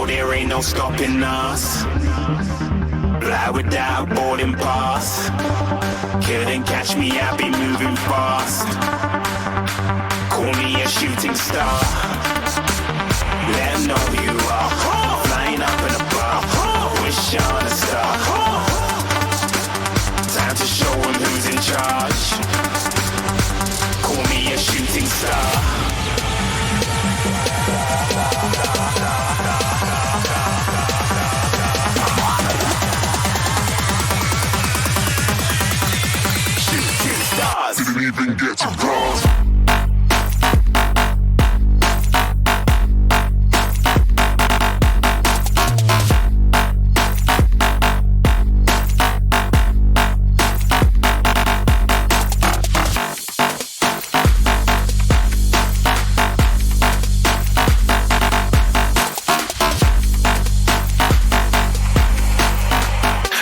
know there ain't no stopping us. Fly without boarding pass. Couldn't catch me, I be moving fast. Call me a shooting star. Let 'em know who you are. Flying up in a bar. Wish on a star. Time to show 'em who's in charge. Call me a shooting star. Didn't even get to cross.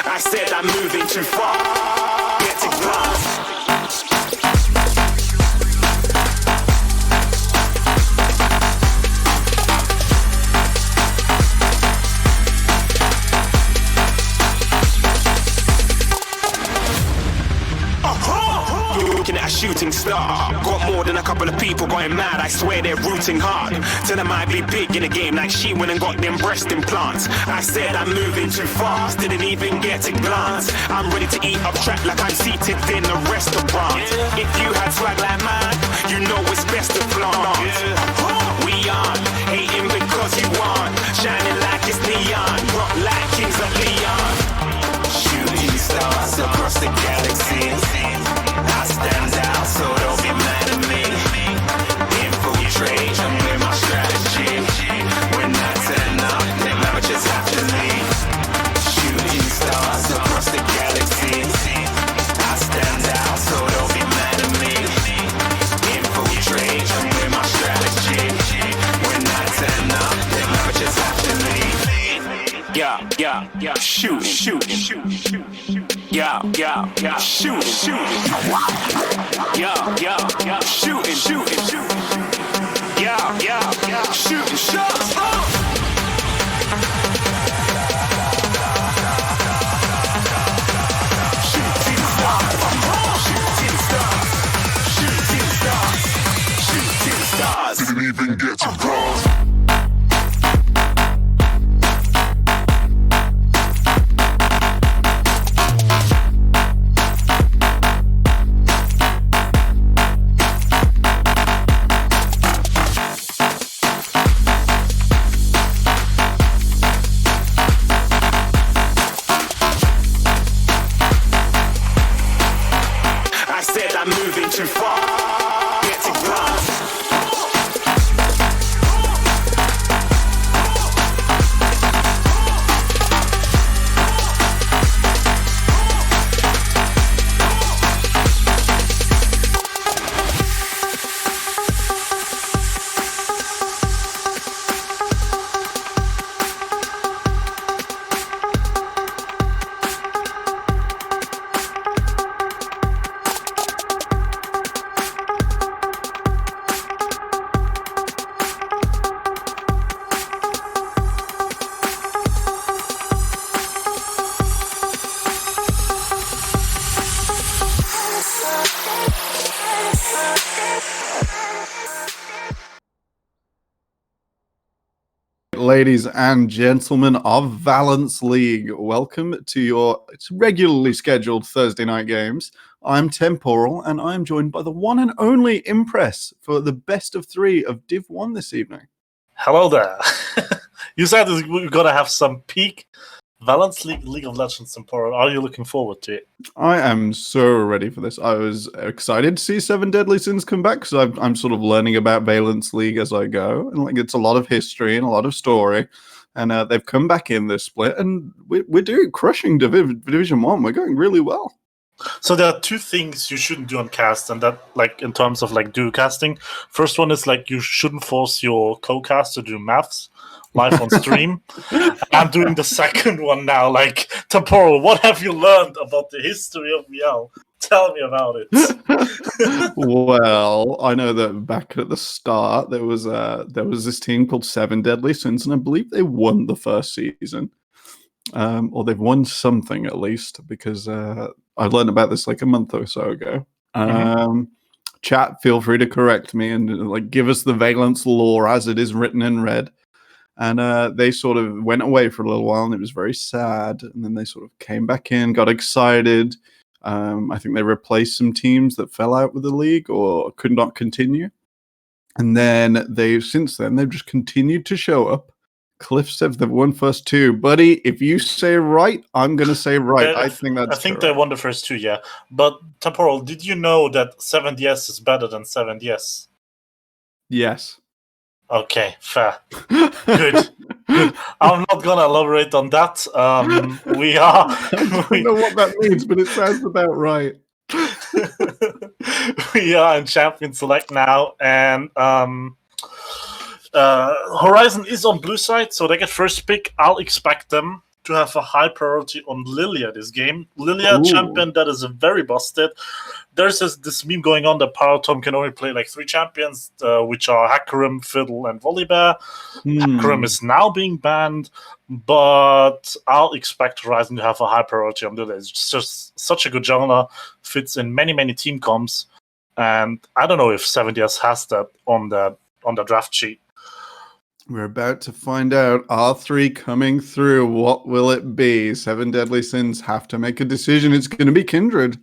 I said I'm moving too far. Get to glass. Looking at a shooting star. Got more than a couple of people going mad. I swear they're rooting hard. Tell them I be big in the game like she went and got them breast implants. I said I'm moving too fast. Didn't even get a glance. I'm ready to eat up track like I'm seated in a restaurant. If you had swag like mine, you know it's best to flaunt. We aren't hating because you want. Shining like it's neon. Rock like kings of Leon. Shooting stars across the galaxy. I stand out, so don't be mad at me. Infiltrate, I'm with my strategy. When I turn up, then amateurs have to leave. Shooting stars across the galaxy. I stand out, so don't be mad at me. Infiltrate, I'm with my strategy. When I turn up, then amateurs have to leave. Yeah, shooting. Yeah, shooting. Yeah, shooting. Yeah, shooting shots. Shooting stars. Didn't even get to cross. I said I'm moving too far. Get to glass. Ladies and gentlemen of Valence League, welcome to your regularly scheduled Thursday night games. I'm Temporal, and I'm joined by the one and only Impress for the best of three of Div 1 this evening. Hello there. You said we've got to have some peak Valence League of Legends Temporal. Are you looking forward to it? I am so ready for this. I was excited to see Seven Deadly Sins come back because I'm sort of learning about Valence League as I go, and like it's a lot of history and a lot of story. And they've come back in this split, and we're doing crushing Division 1. We're going really well. So there are two things you shouldn't do on cast, and that, like, in terms of like duo casting. First one is like you shouldn't force your co-cast to do maths live on stream. I'm doing the second one now. Like, Temporal, what have you learned about the history of VL Tell me about it. Well, I know that back at the start there was this team called Seven Deadly Sins, and I believe they won the first season, or they've won something at least, because I learned about this like a month or so ago. Chat, feel free to correct me and like give us the Valence lore as it is written in red. And they sort of went away for a little while, and it was very sad. And then they sort of came back in, got excited. I think they replaced some teams that fell out with the league or could not continue. And then since then, they've just continued to show up. Cliff says they've won first two. Buddy, if you say right, I'm going to say right. I think that's I think correct. they won the first two, yeah. But Temporal, did you know that 7DS is better than 7DS? Yes. Okay, fair. Good. I'm not gonna elaborate on that. We are. I don't know what that means, but it sounds about right. We are in Champion Select now, and Horizon is on blue side, so they get first pick. I'll expect them to have a high priority on Lilia this game. Lilia, champion that is very busted. There's this meme going on that Paratom can only play like 3 champions, which are Hakarim, Fiddle, and Volibear. Hakarim is now being banned, but I'll expect Horizon to have a high priority on Lilia. It's just such a good genre, fits in many, many team comps, and I don't know if 7DS has that on the draft sheet. We're about to find out. R3 coming through. What will it be? Seven Deadly Sins have to make a decision. It's going to be Kindred.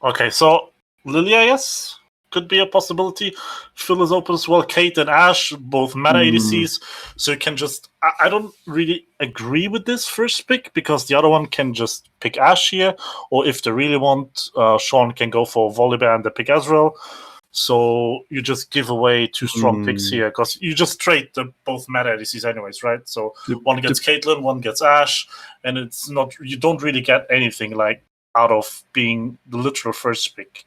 Okay, so Lilia, yes, could be a possibility. Phil is open as well. Kate and Ash, both meta ADCs. So you can just... I don't really agree with this first pick, because the other one can just pick Ash here. Or if they really want, Sean can go for Volibear and they pick Ezreal. So you just give away 2 strong picks here, because you just trade both meta ADCs anyways, right? So one gets Caitlyn, one gets Ash, and it's not... You don't really get anything like out of being the literal first pick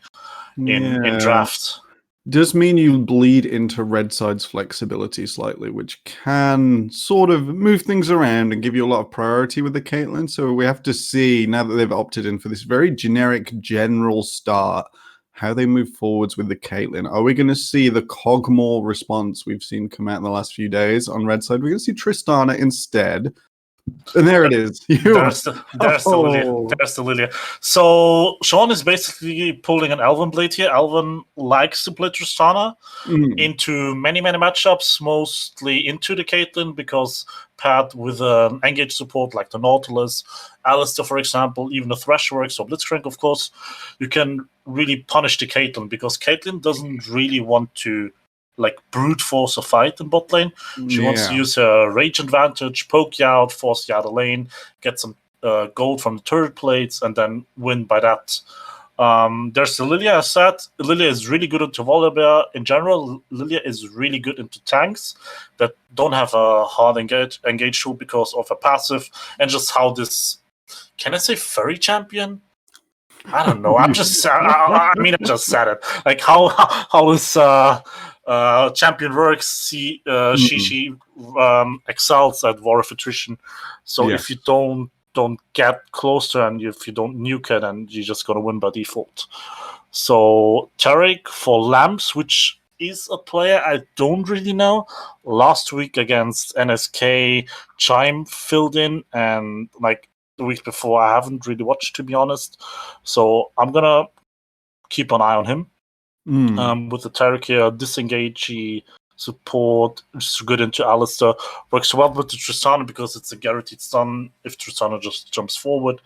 in draft. Does mean you bleed into red side's flexibility slightly, which can sort of move things around and give you a lot of priority with the Caitlyn. So we have to see, now that they've opted in for this very generic general start, how they move forwards with the Caitlyn. Are we going to see the Cogmore response we've seen come out in the last few days on red side? We're going to see Tristana instead. And there it is. There's the Lilia. So Sean is basically pulling an Elven blade here. Elven likes to play Tristana into many, many matchups, mostly into the Caitlyn, because paired with engage support like the Nautilus, Alistair, for example, even the Threshworks or Blitzcrank, of course, you can really punish the Caitlyn, because Caitlyn doesn't really want to like brute force a fight in bot lane. She wants to use her rage advantage, poke you out, force you out of lane, get some gold from the turret plates, and then win by that. There's the Lilia set. Lilia is really good into Volibear. In general, Lilia is really good into tanks that don't have a hard engage tool because of a passive, and just how this... Can I say furry champion? I don't know. I just said it. Like how this champion works. She excels at War of Attrition. So if you don't get close to her, and if you don't nuke her, then you're just gonna win by default. So Tarek for Lamps, which is a player I don't really know. Last week against NSK, Chime filled in, and like the week before, I haven't really watched, to be honest. So I'm gonna keep an eye on him. With the Tarek here, disengage support, just good into Alistair. Works well with the Tristana because it's a guaranteed stun if Tristana just jumps forward.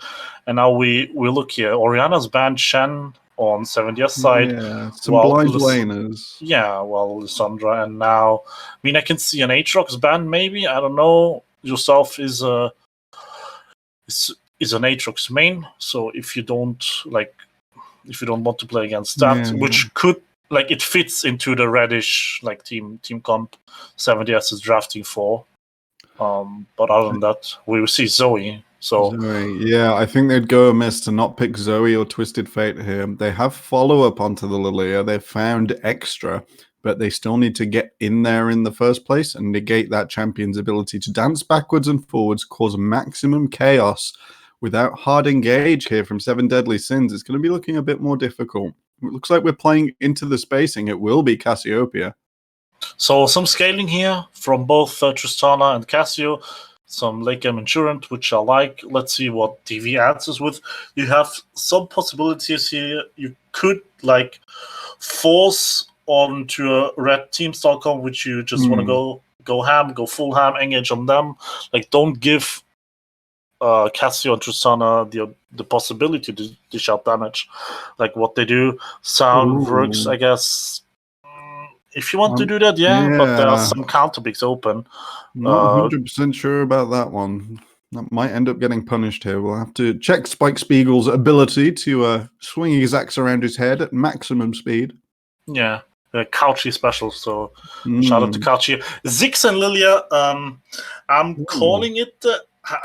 And now we look here. Oriana's banned Shen on 7DS side. Yeah, some blind laners. Yeah, well, Lissandra, and now... I mean, I can see an Aatrox ban, maybe. I don't know. Yourself is an Aatrox main, so if you don't want to play against that, which could... Like, it fits into the reddish like team comp 7DS is drafting for. But other than that, we will see Zoe. So yeah, I think they'd go amiss to not pick Zoe or Twisted Fate here. They have follow-up onto the Lilia. They've found extra, but they still need to get in there in the first place and negate that champion's ability to dance backwards and forwards, cause maximum chaos without hard engage here from Seven Deadly Sins, it's going to be looking a bit more difficult. It looks like we're playing into the spacing. It will be Cassiopeia. So some scaling here from both Tristana and Cassio. Some late game insurance, which I like. Let's see what TV answers with. You have some possibilities here. You could like force onto a red teams.com, which you just want to go ham, go full ham, engage on them. Like, don't give Cassio and Tristana the possibility to dish out damage, like what they do. Sound works, I guess. If you want to do that, but there are some counter picks open. Not 100% sure about that one. That might end up getting punished here. We'll have to check Spike Spiegel's ability to swing his axe around his head at maximum speed. Yeah, Couchy special, so shout out to Couchy. Ziggs and Lilia, I'm calling it,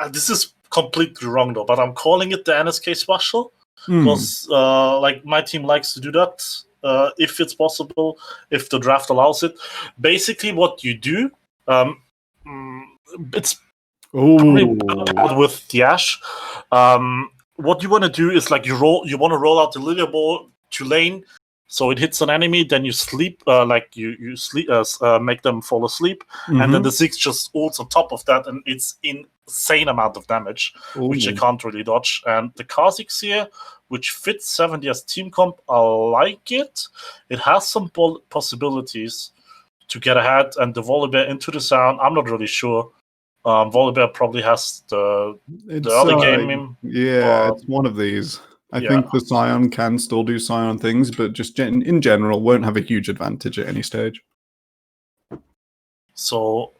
this is completely wrong though, but I'm calling it the NSK special, because like my team likes to do that. If it's possible, if the draft allows it. Basically, what you do, it's pretty with the Ash. What you want to do is like you want to roll out the Lilia ball to lane, so it hits an enemy. Then you sleep, like you sleep, make them fall asleep, and then the Ziggs just ults on top of that, and it's insane amount of damage, which you can't really dodge. And the Kha'Zix here, which fits 70 as team comp, I like it. It has some possibilities to get ahead, and the Volibear into the sound, I'm not really sure. Volibear probably has the early game. It's one of these. I think the Scion can still do Scion things, but just in general won't have a huge advantage at any stage. So,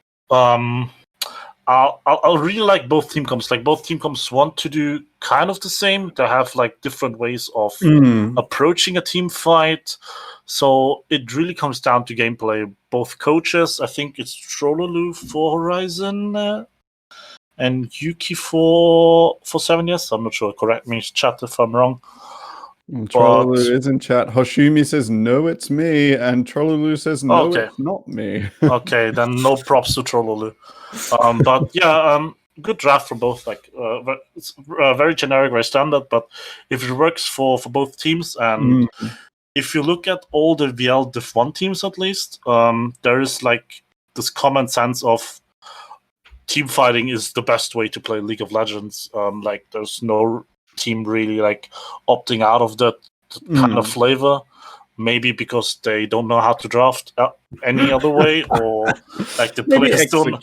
I really like both team comps. Like, both team comps want to do kind of the same. They have like different ways of approaching a team fight. So it really comes down to gameplay. Both coaches, I think it's Trololoo for Horizon and Yuki for 7 years. I'm not sure. Correct me, chat if I'm wrong. Trololoo is in chat. Hoshimi says, no, it's me. And Trololoo says, no, it's not me. Okay, then no props to Trololoo. But yeah, good draft for both. Like, it's very generic, very standard. But if it works for both teams, and if you look at all the VL Div 1 teams at least, there is like this common sense of team fighting is the best way to play League of Legends. Like, there's no team really like opting out of that kind of flavor. Maybe because they don't know how to draft any other way, or like the players don't.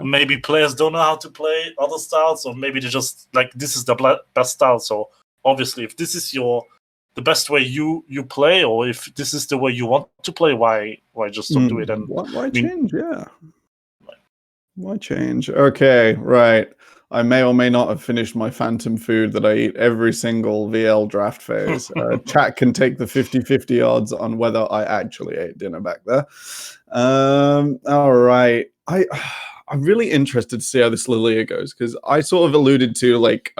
Maybe players don't know how to play other styles, or maybe they just like this is the best style. So obviously, if this is the best way you play, or if this is the way you want to play, why just don't do it? And why change? Why change? Okay, right. I may or may not have finished my phantom food that I eat every single VL draft phase. Chat can take the 50-50 odds on whether I actually ate dinner back there. All right. I'm really interested to see how this Lilia goes, because I sort of alluded to like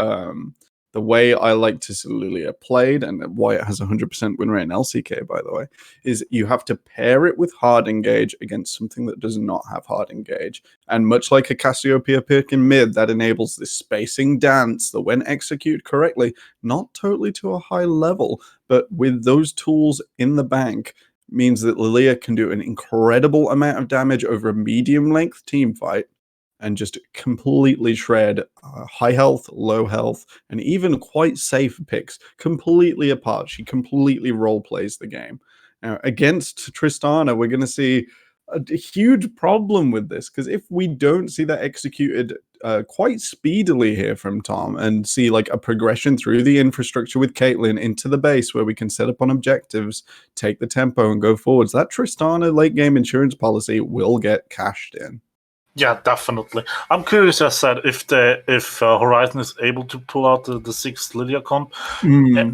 the way I like to see Lilia played, and why it has 100% win rate in LCK, by the way, is you have to pair it with hard engage against something that does not have hard engage. And much like a Cassiopeia pick in mid, that enables this spacing dance that, when executed correctly, not totally to a high level, but with those tools in the bank, means that Lilia can do an incredible amount of damage over a medium length team fight and just completely shred high health, low health, and even quite safe picks completely apart. She completely role plays the game. Now, against Tristana, we're going to see a huge problem with this, because if we don't see that executed quite speedily here from Tom, and see like a progression through the infrastructure with Caitlyn into the base where we can set up on objectives, take the tempo, and go forwards, that Tristana late game insurance policy will get cashed in. Yeah, definitely. I'm curious, as I said, if Horizon is able to pull out the sixth Lilia comp.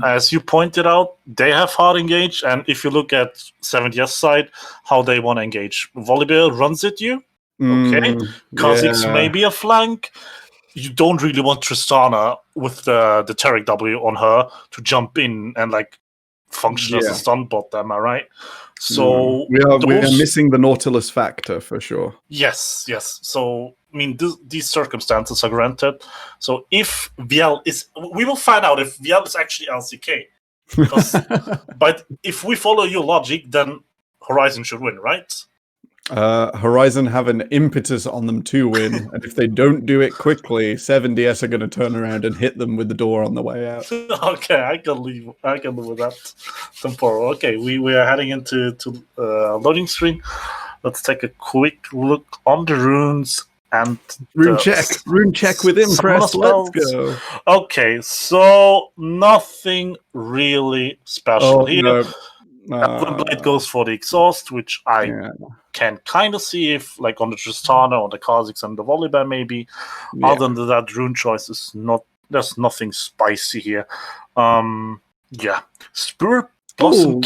As you pointed out, they have hard engage, and if you look at 7DS side, how they want to engage. Volibear runs at you, okay? Kha'Zix maybe a flank. You don't really want Tristana with the Taric W on her to jump in and like function as a stun bot, am I right? So we are missing the Nautilus factor for sure. Yes. So I mean, these circumstances are granted. So if VL is, we will find out if VL is actually LCK. But if we follow your logic, then Horizon should win, right? Horizon have an impetus on them to win, and if they don't do it quickly, 7DS are going to turn around and hit them with the door on the way out. Okay, I can live with that tomorrow. Okay, we are heading into loading screen. Let's take a quick look on the runes and rune check with Impress. Let's go. Okay, so nothing really special here. No. Blade goes for the exhaust, which I can kind of see if, like on the Tristana or the Kha'Zix and the Volibear, maybe. Yeah. Other than that, rune choice is not. There's nothing spicy here. Spur Blossom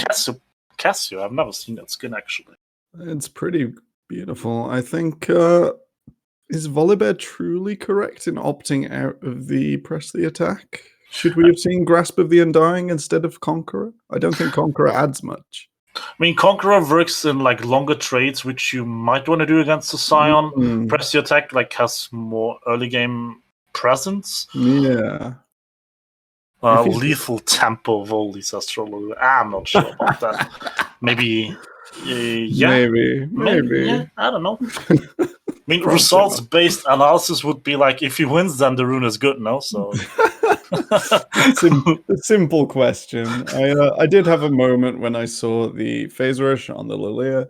Cassio. I've never seen that skin actually. It's pretty beautiful. I think is Volibear truly correct in opting out of the press the attack? Should we have seen Grasp of the Undying instead of Conqueror? I don't think Conqueror adds much. I mean, Conqueror works in like longer trades, which you might want to do against the Scion. Press the attack has more early game presence. Yeah. Lethal Tempo Volley says Trolloloo. I'm not sure about that. Maybe. Maybe. Yeah, I don't know. I mean, results-based analysis would be like, if he wins, then the rune is good, no? So it's a simple question. I did have a moment when I saw the phase rush on the Lilia,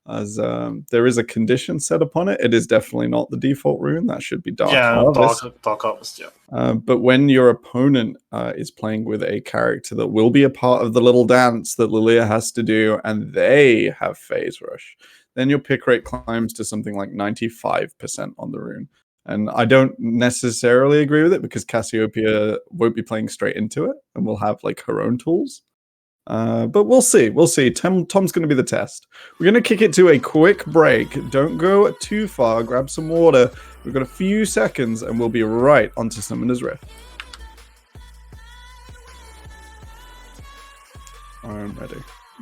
as there is a condition set upon it. It is definitely not the default rune. That should be Dark Harvest. Dark Harvest, yeah. But when your opponent is playing with a character that will be a part of the little dance that Lilia has to do, and they have phase rush, then your pick rate climbs to something like 95% on the rune. And I don't necessarily agree with it because Cassiopeia won't be playing straight into it and will have like her own tools. But we'll see. Tom's going to be the test. We're going to kick it to a quick break. Don't go too far. Grab some water. We've got a few seconds and we'll be right onto Summoner's Rift. I'm ready.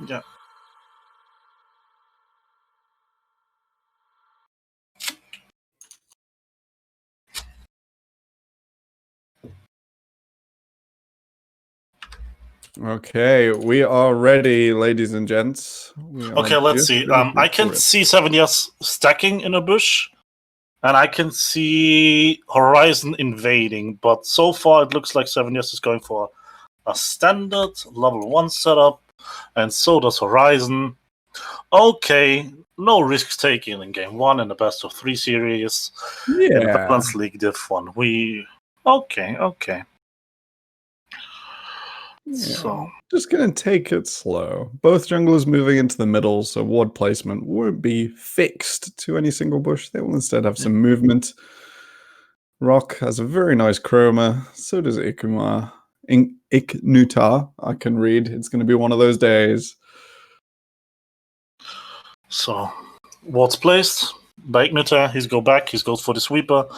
Yeah. Okay, we are ready, ladies and gents. Okay, let's see. I can see 7 years stacking in a bush, and I can see Horizon invading, but so far it looks like 7 years is going for a standard level 1 setup, and so does Horizon. Okay, no risk taking in game 1 in the best of 3 series. Yeah. In the Balance League Div 1. Okay. Yeah. So just gonna take it slow. Both junglers moving into the middle, so ward placement won't be fixed to any single bush. They will instead have some movement. Rock has a very nice chroma. So does Ikuma. Iknuta, I can read. It's going to be one of those days. So, ward's placed by Iknuta. He's go back. He goes for the sweeper,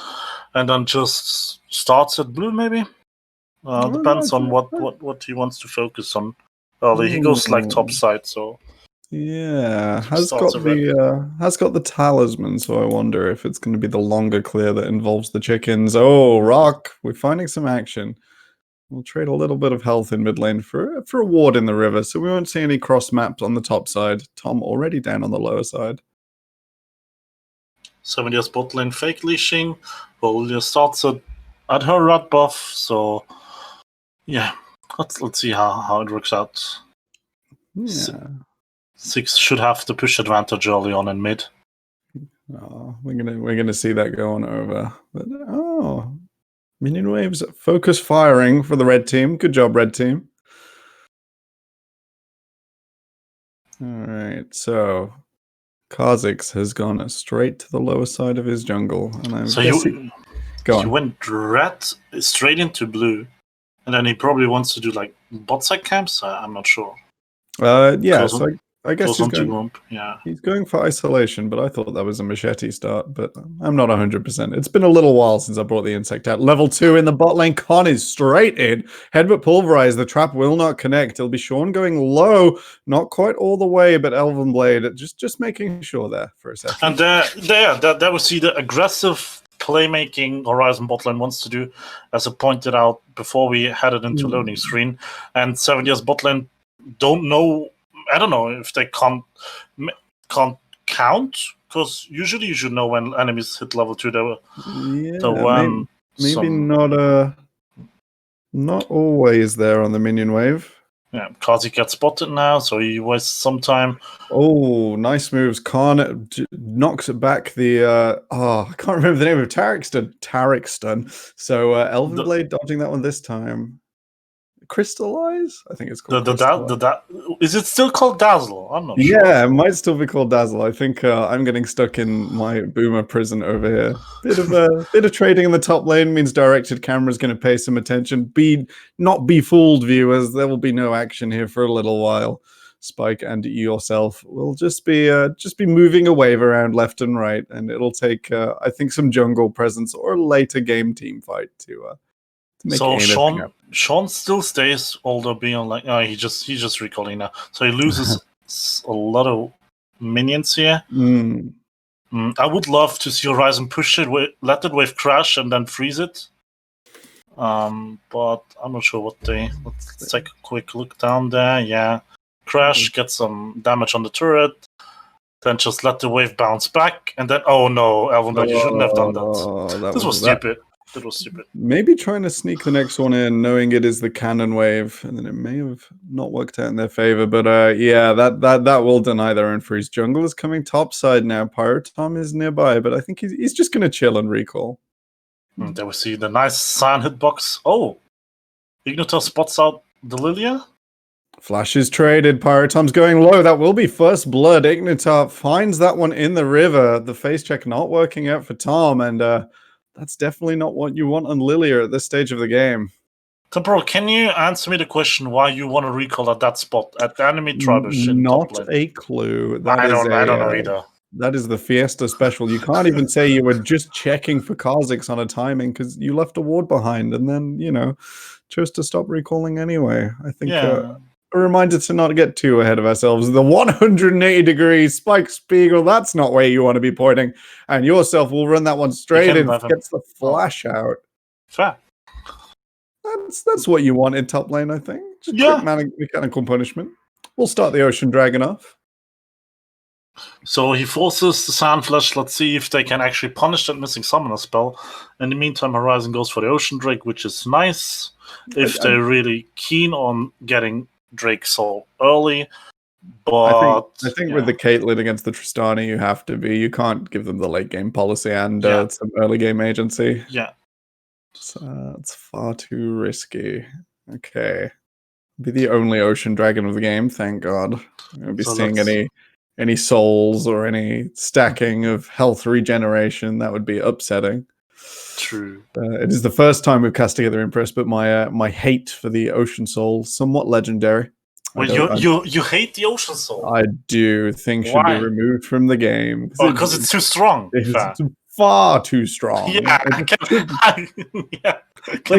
and then just starts at blue maybe. Depends on what he wants to focus on early. He goes like top side, so yeah, has got the talisman. So I wonder if it's going to be the longer clear that involves the chickens. Oh, Rock, we're finding some action. We'll trade a little bit of health in mid lane for a ward in the river, so we won't see any cross maps on the top side. Tom already down on the lower side. 7 years bot lane fake leashing. Well, starts at her red buff, so. Yeah, let's see how it works out. Yeah. 6 should have the push advantage early on in mid. Oh, we're gonna see that going over. But minion waves focus firing for the red team. Good job, red team. All right, so Kha'Zix has gone straight to the lower side of his jungle, and he went red straight into blue. And then he probably wants to do like bot side camps. I'm not sure. Yeah. So I guess Yeah. He's going for isolation, but I thought that was a machete start, but I'm not 100%. It's been a little while since I brought the insect out. Level 2 in the bot lane. Con is straight in. Headbutt Pulverize. The trap will not connect. It'll be Sean going low. Not quite all the way, but Elven Blade just making sure there for a second. And there we see the aggressive playmaking Horizon bot lane wants to do, as I pointed out before we headed into loading screen. And 7 years bot lane don't know. I don't know if they can't count, because usually you should know when enemies hit level 2. Maybe not always there on the minion wave. Yeah, Kazi gets spotted now, so he wastes some time. Oh, nice moves. Khan knocks back the I can't remember the name of Tarek stun. So Elven Blade dodging that one this time. Crystallize? I think it's called Is it still called Dazzle? I'm not sure. Yeah, it might still be called Dazzle. I think I'm getting stuck in my boomer prison over here. Bit of trading in the top lane means directed camera's going to pay some attention. Not be fooled, viewers. There will be no action here for a little while. Spike and yourself will just be moving a wave around left and right, and it'll take I think some jungle presence or a later game team fight to so Sean still stays, although being like, he's just recalling now. So he loses a lot of minions here. I would love to see Horizon push it, let the wave crash, and then freeze it. But I'm not sure what let's take a quick look down there. Yeah, crash, get some damage on the turret, then just let the wave bounce back, and then oh no, Elven Blade, you shouldn't have done that. This was stupid. That was stupid. Maybe trying to sneak the next one in, knowing it is the cannon wave, and then it may have not worked out in their favor. But that will deny their own freeze. Jungle is coming topside now. Pyrotom is nearby, but I think he's just going to chill and recall. And there we see the nice Cyan hitbox. Oh, Ignitor spots out the Lilia. Flash is traded. Pyrotom's going low. That will be first blood. Ignitor finds that one in the river. The face check not working out for Tom, and that's definitely not what you want on Lilia at this stage of the game. Temporal, can you answer me the question why you want to recall at that spot at the enemy tribe? Not a clue. I don't know either. That is the Fiesta special. You can't even say you were just checking for Kha'Zix on a timing because you left a ward behind and then, chose to stop recalling anyway. I think a reminder to not get too ahead of ourselves. The 180 degrees Spike Spiegel, that's not where you want to be pointing. And yourself will run that one straight in, gets the flash out. Fair. That's what you want in top lane, I think. Just quick mechanical punishment. We'll start the Ocean Dragon off. So he forces the Sandflesh. Let's see if they can actually punish that missing summoner spell. In the meantime, Horizon goes for the Ocean Drake, which is nice. If they're really keen on getting Drake so early. But I think with the Caitlyn against the Tristana, you have to be. You can't give them the late game policy and some early game agency. Yeah. It's far too risky. Okay. Be the only Ocean Dragon of the game, thank God. I won't be seeing any souls or any stacking of health regeneration. That would be upsetting. True. It is the first time we've cast together Impress, but my hate for the Ocean Soul somewhat legendary. Well, you hate the Ocean Soul. I do think should be removed from the game because it's too strong. It's far too strong. Yeah, I can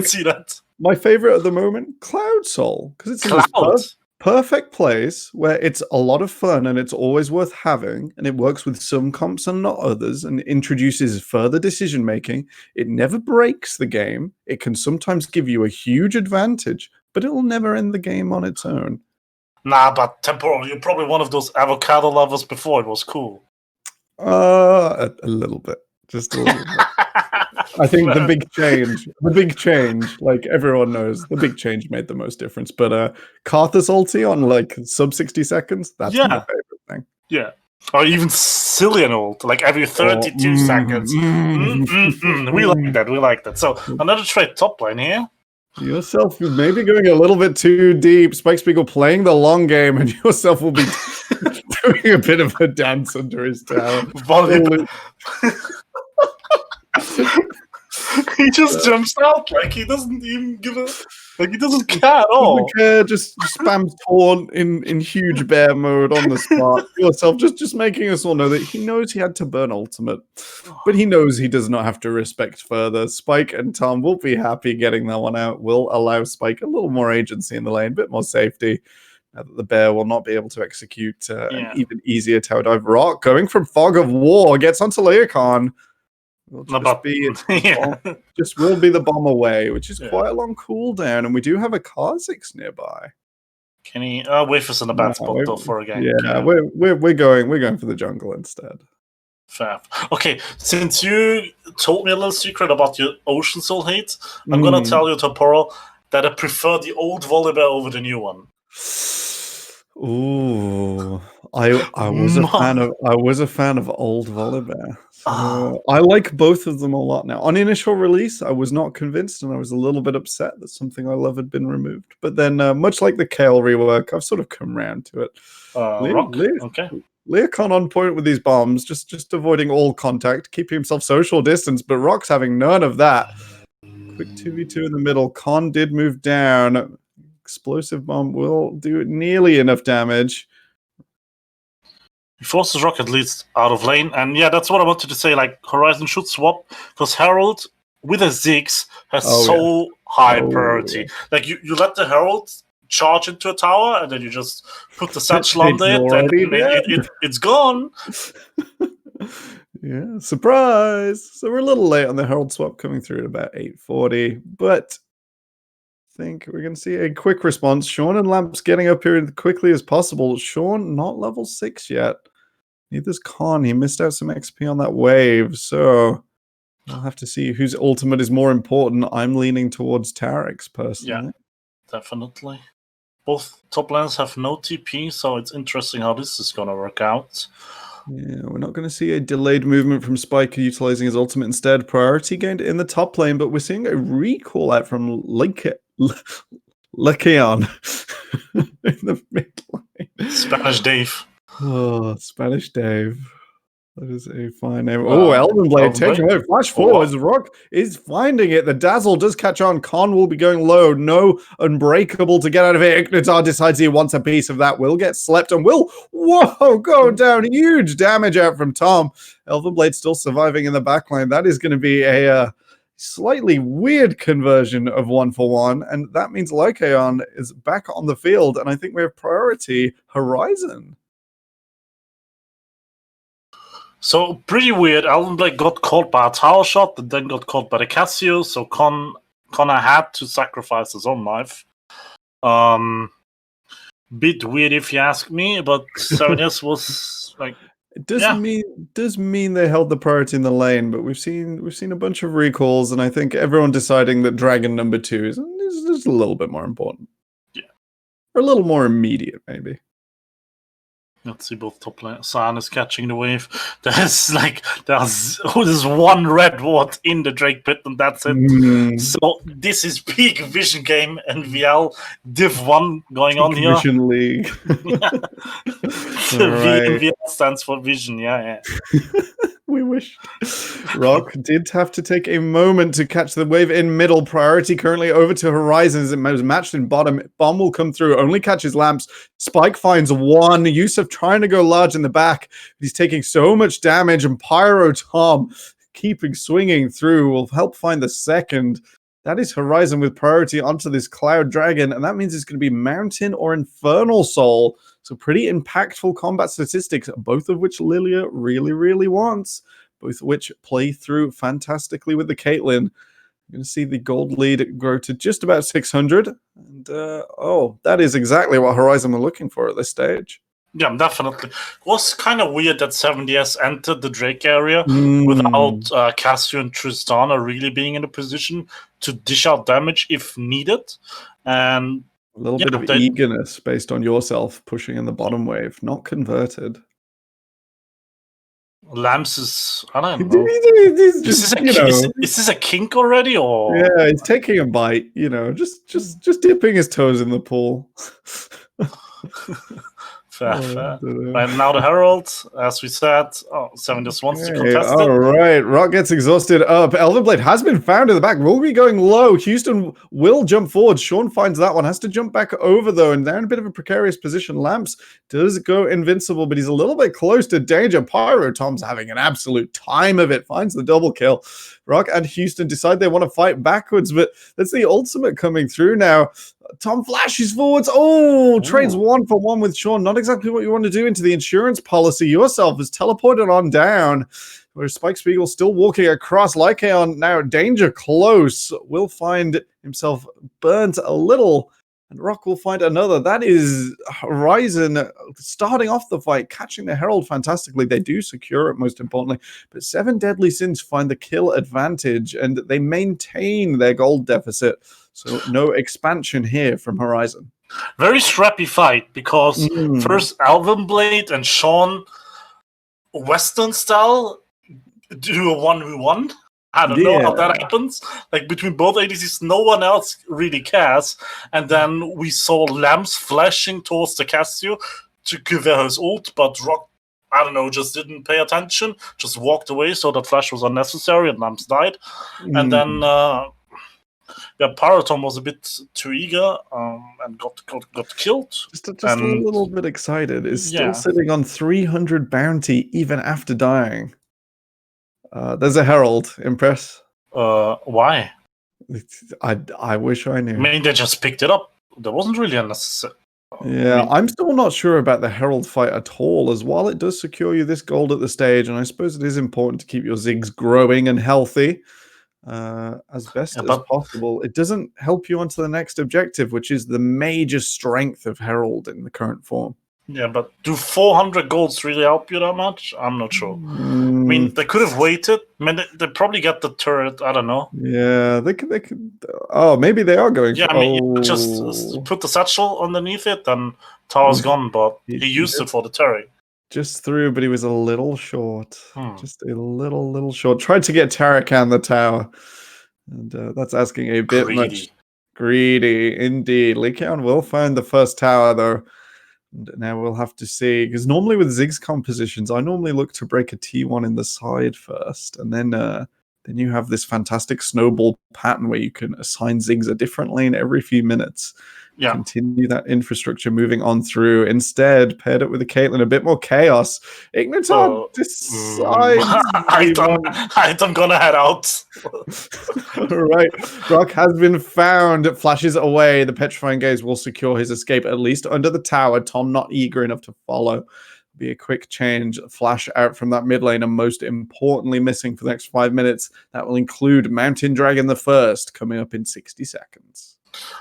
see that. My favorite at the moment, Cloud Soul, because it's in this perfect place where it's a lot of fun and it's always worth having, and it works with some comps and not others, and introduces further decision making. It never breaks the game. It can sometimes give you a huge advantage, but it will never end the game on its own. Nah, but Temporal, you're probably one of those avocado lovers before it was cool. A little bit. Just a little bit. I think the big change, like everyone knows, the big change made the most difference. But Karthus ulti on like sub 60 seconds, that's my favorite thing. Yeah. Or even Cillian ult, like every 32 seconds. We like that. So another trade top line here. Yourself maybe going a little bit too deep. Spike Spiegel playing the long game, and yourself will be doing a bit of a dance under his tower. He just jumps out like he doesn't even give a he doesn't care at all. Doesn't care, just spams taunt in huge bear mode on the spot. Yourself just making us all know that he knows he had to burn ultimate, but he knows he does not have to respect further. Spike and Tom will be happy getting that one out. Will allow Spike a little more agency in the lane, a bit more safety. Now that the bear will not be able to execute an even easier tower dive. Rock going from Fog of War gets onto Leocon. Will just will be the bomb away, which is quite a long cooldown, and we do have a Kha'Zix nearby. Can he? Wave is in a bad spot though for a gank. Yeah, we're going for the jungle instead. Fair. Okay, since you told me a little secret about your Ocean Soul hate, I'm gonna tell you, Toporo, that I prefer the old Volibear over the new one. Ooh, I was a fan of old Volibear. So I like both of them a lot now. On initial release, I was not convinced, and I was a little bit upset that something I love had been removed. But then, much like the Kale rework, I've sort of come round to it. Okay. Leocon on point with these bombs, just avoiding all contact, keeping himself social distance, but Rock's having none of that. Quick 2v2 in the middle. Con did move down. Explosive bomb will do nearly enough damage. He forces Rock at least out of lane, and yeah, that's what I wanted to say. Like, Horizon should swap, because Herald with a Ziggs has high priority. Yeah. Like, you let the Herald charge into a tower, and then you just put the satchel on it, and it's gone. Yeah, surprise! So we're a little late on the Herald swap, coming through at about 8:40, but I think we're going to see a quick response. Sean and Lamps getting up here as quickly as possible. Sean not level 6 yet. Neither's Con. He missed out some XP on that wave, so we'll have to see whose ultimate is more important. I'm leaning towards Tarek's personally. Yeah, definitely. Both top laners have no TP, so it's interesting how this is going to work out. Yeah, we're not going to see a delayed movement from Spike utilizing his ultimate instead. Priority gained in the top lane, but we're seeing a recall out from Lekeon in the mid lane. Spanish Dave. Oh, Spanish Dave. That is a fine name. Elven Blade taking away. Flash forwards. Rock is finding it. The Dazzle does catch on. Con will be going low. No Unbreakable to get out of it. Ignitar decides he wants a piece of that. Will get slept and will, go down. Huge damage out from Tom. Elven Blade still surviving in the backline. That is going to be a slightly weird conversion of 1-for-1. And that means Lycaon is back on the field. And I think we have priority Horizon. So, pretty weird. Elven Blade got caught by a tower shot and then got caught by the Cassio, so Connor had to sacrifice his own life. Bit weird if you ask me, but 7S was like... It does mean they held the priority in the lane, but we've seen a bunch of recalls, and I think everyone deciding that Dragon number 2 is just a little bit more important. Yeah. Or a little more immediate, maybe. Let's see, both top lane. San is catching the wave. There's one red ward in the Drake pit, and that's it. So this is peak vision game, and VL Div 1 going on here. Vision League. VL stands for vision, yeah. We wish. Rock did have to take a moment to catch the wave in middle. Priority currently over to Horizon as it was matched in bottom. Bomb will come through, only catches Lamps. Spike finds one. Yusuf trying to go large in the back. He's taking so much damage, and Pyro Tom keeping swinging through will help find the second. That is Horizon with priority onto this Cloud Dragon, and that means it's going to be Mountain or Infernal Soul. So pretty impactful combat statistics, both of which Lilia really, really wants, both of which play through fantastically with the Caitlyn. You're going to see the gold lead grow to just about 600. And, that is exactly what Horizon were looking for at this stage. Yeah, definitely. It was kind of weird that 70S entered the Drake area without Cassio and Tristana really being in a position to dish out damage if needed. And a little bit of eagerness based on yourself pushing in the bottom wave, not converted. Lamps is, I don't know. Is this a kink already, or? Yeah, he's taking a bite, just dipping his toes in the pool. Fair. Right now the Herald, as we said, 7 just wants to contest it. All right, Rock gets exhausted up. Elven Blade has been found in the back. Will be going low. Houston will jump forward. Sean finds that one. Has to jump back over, though, and they're in a bit of a precarious position. Lamps does go invincible, but he's a little bit close to danger. Pyro Tom's having an absolute time of it. Finds the double kill. Rock and Houston decide they want to fight backwards, but that's the ultimate coming through now. Tom flashes forwards. Trades 1-for-1 with Sean. Not exactly what you want to do into the insurance policy. Yourself is teleported on down. Where Spike Spiegel still walking across. Lycaon now danger close. Will find himself burnt a little. And Rock will find another. That is Horizon starting off the fight, catching the Herald fantastically. They do secure it, most importantly. But 7 Deadly Sins find the kill advantage, and they maintain their gold deficit. So no expansion here from Horizon. Very scrappy fight, because first Elven Blade and Sean, Western style, do a 1v1. I don't know how that happens. Like, between both ADCs, no one else really cares. And then we saw Lamps flashing towards the Cassio to cover his ult, but Rock, I don't know, just didn't pay attention, just walked away, so that flash was unnecessary, and Lamps died. And then, Pyrotom was a bit too eager and got killed. Just a little bit excited. Is still sitting on 300 bounty even after dying. There's a Herald. Impress? Why? I wish I knew. I mean, they just picked it up. There wasn't really unnecessary. I'm still not sure about the Herald fight at all, as while it does secure you this gold at the stage, and I suppose it is important to keep your Ziggs growing and healthy as best as possible, it doesn't help you onto the next objective, which is the major strength of Herald in the current form. Yeah, but do 400 golds really help you that much? I'm not sure. I mean, they could have waited. I mean, they probably got the turret. I don't know. Yeah, they could. Oh, maybe they are going. Yeah, I mean, just put the satchel underneath it, and Tower's gone. But he used it for the turret. Just through, but he was a little short. Just a little short. Tried to get Tarakan the tower, and that's asking a bit much. Greedy, indeed. Lycaon will find the first tower, though. Now we'll have to see, because normally with Ziggs compositions, I normally look to break a T1 in the side first, and then you have this fantastic snowball pattern where you can assign Ziggs a different lane every few minutes. Yeah. Continue that infrastructure moving on through. Instead, paired it with a Caitlyn, a bit more chaos. Igniton decides. I'm gonna head out. Right. Rock has been found. It flashes away. The Petrifying Gaze will secure his escape, at least under the tower. Tom not eager enough to follow. Be a quick change. Flash out from that mid lane, and most importantly, missing for the next 5 minutes. That will include Mountain Dragon the First, coming up in 60 seconds.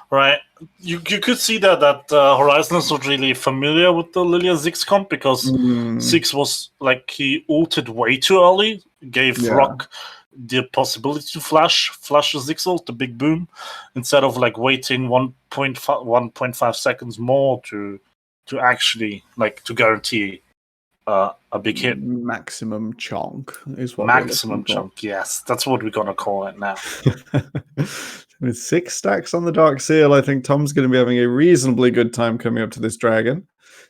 Right, you could see that Horizon is not really familiar with the Lilia Ziggs comp, because Ziggs was like, he ulted way too early, gave Rock the possibility to flash the Ziggs ult, the big boom, instead of like waiting 1.5 seconds more to actually like to guarantee a big hit. Maximum chunk is what maximum chunk. Yes, that's what we're gonna call it now. With 6 stacks on the Dark Seal, I think Tom's going to be having a reasonably good time coming up to this dragon.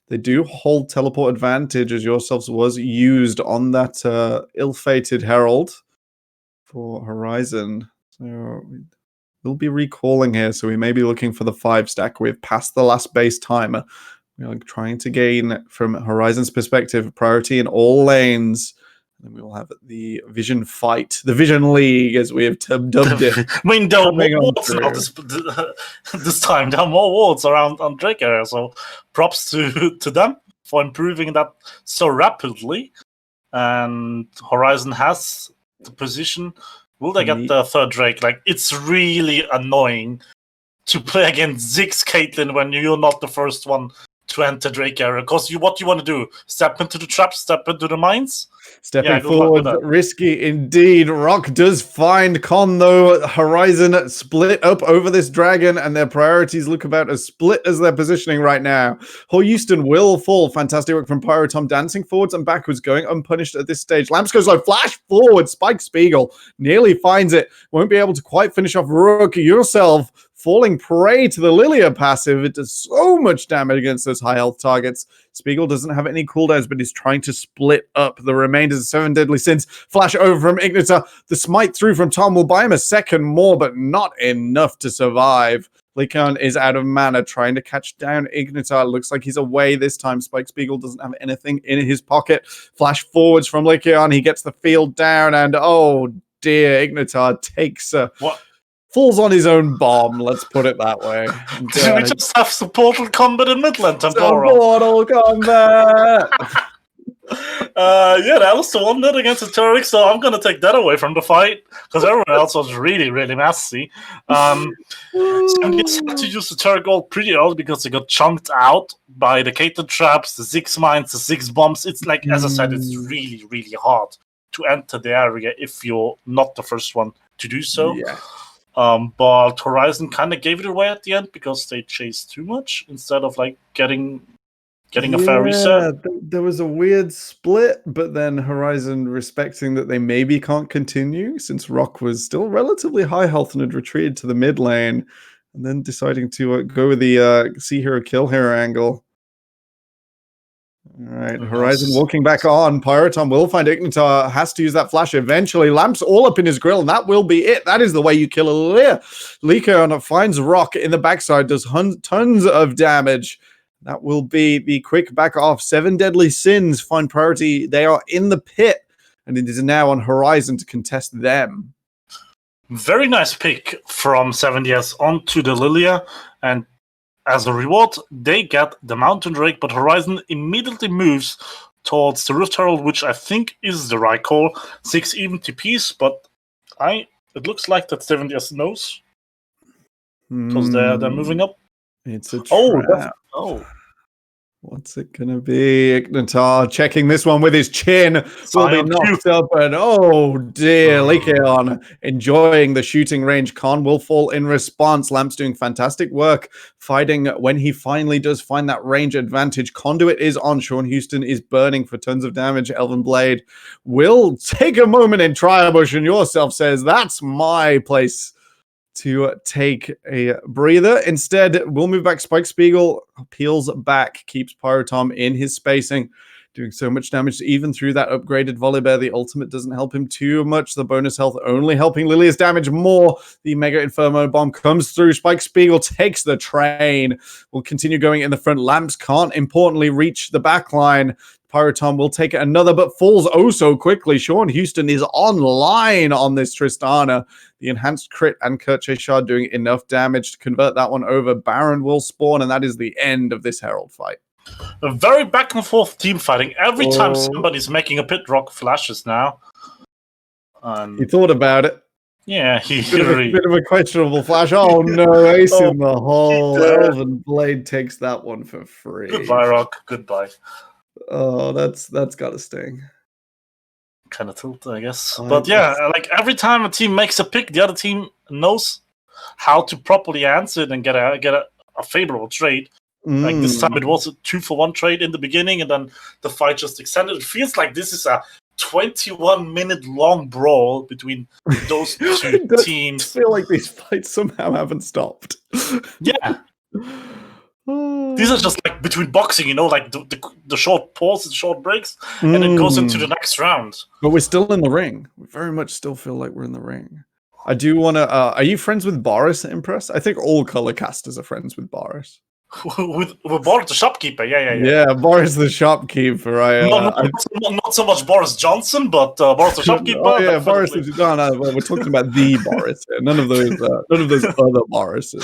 They do hold teleport advantage, as yourselves was used on that ill-fated Herald for Horizon. So we'll be recalling here, so we may be looking for the 5 stack. We've passed the last base timer. We are trying to gain, from Horizon's perspective, priority in all lanes. Then we will have the Vision Fight, the Vision League, as we have dubbed it. I mean, there are more wards now this time. There are more wards around on Drake area, so props to them for improving that so rapidly. And Horizon has the position. Will they get the third Drake? Like, it's really annoying to play against Ziggs Caitlyn when you're not the first one to enter Drake area, because what you want to do? Step into the trap, step into the mines? Stepping forward, risky indeed. Rock does find Con, though. Horizon split up over this dragon, and their priorities look about as split as their positioning right now. Houston will fall. Fantastic work from Pyrotom, dancing forwards and backwards, going unpunished at this stage. Lamps goes low, flash forward. Spike Spiegel nearly finds it. Won't be able to quite finish off Rook. Yourself falling prey to the Lilia passive. It does so much damage against those high health targets. Spiegel doesn't have any cooldowns, but he's trying to split up the remainders of 7 Deadly Sins. Flash over from Ignitar. The smite through from Tom will buy him a second more, but not enough to survive. Lycaon is out of mana, trying to catch down Ignitar. Looks like he's away this time. Spike Spiegel doesn't have anything in his pocket. Flash forwards from Lycaon. He gets the field down, and oh dear, Ignitar takes falls on his own bomb, let's put it that way. Did we just have some Portal Combat in Midland Temporal? Portal Combat! Yeah, that was the one that against the Turek, so I'm going to take that away from the fight, because everyone else was really, really messy. So I just had to use the Turek ult pretty early because they got chunked out by the Cater traps, the Ziggs mines, the Ziggs bombs. It's like, as I said, it's really, really hard to enter the area if you're not the first one to do so. Yeah. But Horizon kind of gave it away at the end because they chased too much instead of like getting a fair reset. There was a weird split, but then Horizon respecting that they maybe can't continue since Rock was still relatively high health and had retreated to the mid lane, and then deciding to go with the see hero kill hero angle. All right, Horizon walking back on. Pyrotom will find Ignitar, has to use that flash eventually. Lamps all up in his grill, and that will be it. That is the way you kill a Lilia. Lycaon finds Rock in the backside, does tons of damage. That will be the quick back off. 7 Deadly Sins find priority. They are in the pit, and it is now on Horizon to contest them. Very nice pick from 7DS onto the Lilia, and as a reward, they get the Mountain Drake, but Horizon immediately moves towards the Rift Herald, which I think is the right call. 6 even TPs, but it looks like that 7DS knows because they're moving up. It's a trap. What's it gonna be? Ignitar checking this one with his chin. Will be knocked up, and oh dear, Lycaon enjoying the shooting range. Khan will fall in response. Lamp's doing fantastic work fighting when he finally does find that range advantage. Conduit is on. Sean Houston is burning for tons of damage. Elven Blade will take a moment in Tribush, and yourself says that's my place to take a breather. Instead, we'll move back. Spike Spiegel peels back, keeps Pyrotom in his spacing, doing so much damage even through that upgraded Volibear. The ultimate doesn't help him too much. The bonus health only helping Lilia's damage more. The Mega Inferno Bomb comes through. Spike Spiegel takes the train. Will continue going in the front. Lamps can't importantly reach the back line. Pyrotom will take another, but falls oh so quickly. Sean Houston is online on this Tristana. The enhanced crit and Kirche Shard doing enough damage to convert that one over. Baron will spawn, and that is the end of this Herald fight. A very back and forth team fighting. Every time somebody's making a pit, Rock flashes now. He thought about it. Yeah, he bit of a questionable flash. Oh no, ace in the hole. Elven Blade takes that one for free. Goodbye, Rock. Goodbye. Oh, that's gotta sting. Kind of tilt, I guess. But yeah, like every time a team makes a pick, the other team knows how to properly answer it and get a favorable trade. Like this time it was a 2-for-1 trade in the beginning, and then the fight just extended. It feels like this is a 21-minute long brawl between those two teams. I feel like these fights somehow haven't stopped. Yeah. These are just like between boxing, you know, like the short pauses, the short breaks, and it goes into the next round. But we're still in the ring. We very much still feel like we're in the ring. I do want to... are you friends with Boris at Impress? I think all color casters are friends with Boris. with Boris the shopkeeper, yeah. Yeah, Boris the shopkeeper. Not so much Boris Johnson, but Boris the shopkeeper. Oh yeah, Boris. No, we're talking about the Boris. None of those other Borises.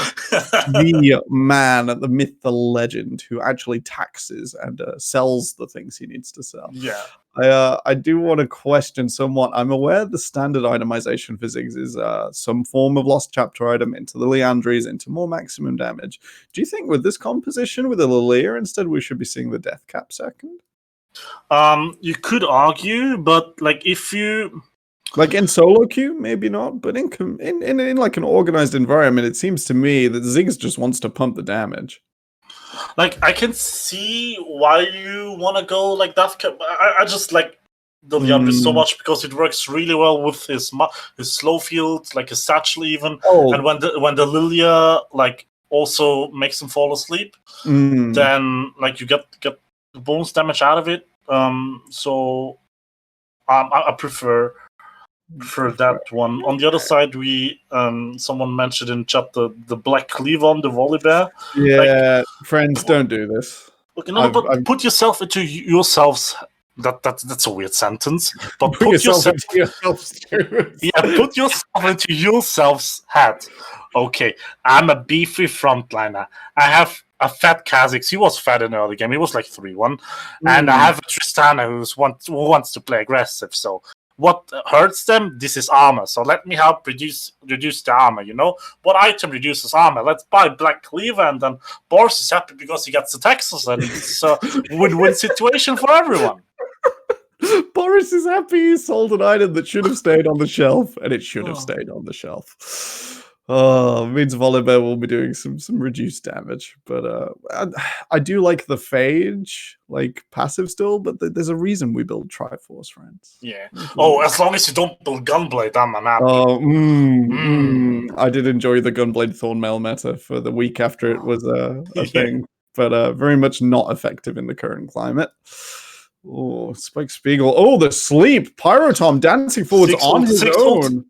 The man, the myth, the legend, who actually taxes and sells the things he needs to sell. Yeah. I do want to question somewhat. I'm aware the standard itemization for Ziggs is some form of lost chapter item into the Liandries, into more maximum damage. Do you think with this composition with a Lilia, instead we should be seeing the death cap second? You could argue, but like if you... Like in solo queue, maybe not, but in like an organized environment, it seems to me that Ziggs just wants to pump the damage. Like, I can see why you want to go like that. I just like the Liandry so much because it works really well with his slow field, like his satchel even, and when the Lilia like also makes him fall asleep, then like you get the bonus damage out of it. So I prefer that one. On the other side, we someone mentioned in chat the Black Cleavon, the Volibear. Yeah, friends, don't do this. Okay, no, but put yourself into yourselves. That's a weird sentence. But put yourself into yourself. Yeah, put yourself into yourself's head. Okay, I'm a beefy frontliner. I have a fat Kha'Zix. He was fat in the early game. He was like 3-1. And I have a Tristana who wants to play aggressive. So what hurts them? This is armor. So let me help reduce the armor, you know? What item reduces armor? Let's buy Black Cleaver, and then Boris is happy because he gets the Texas, and it's a win-win situation for everyone. Boris is happy he sold an item that should have stayed on the shelf, and it should have stayed on the shelf. Oh, means Volibear will be doing some reduced damage, but I do like the Phage, like passive still, but there's a reason we build Triforce, friends. Yeah. Oh, as long as you don't build Gunblade, I'm happy. I did enjoy the Gunblade Thornmail meta for the week after it was a thing, but very much not effective in the current climate. Oh, Spike Spiegel. Oh, the sleep. Pyrotom dancing forwards on his own.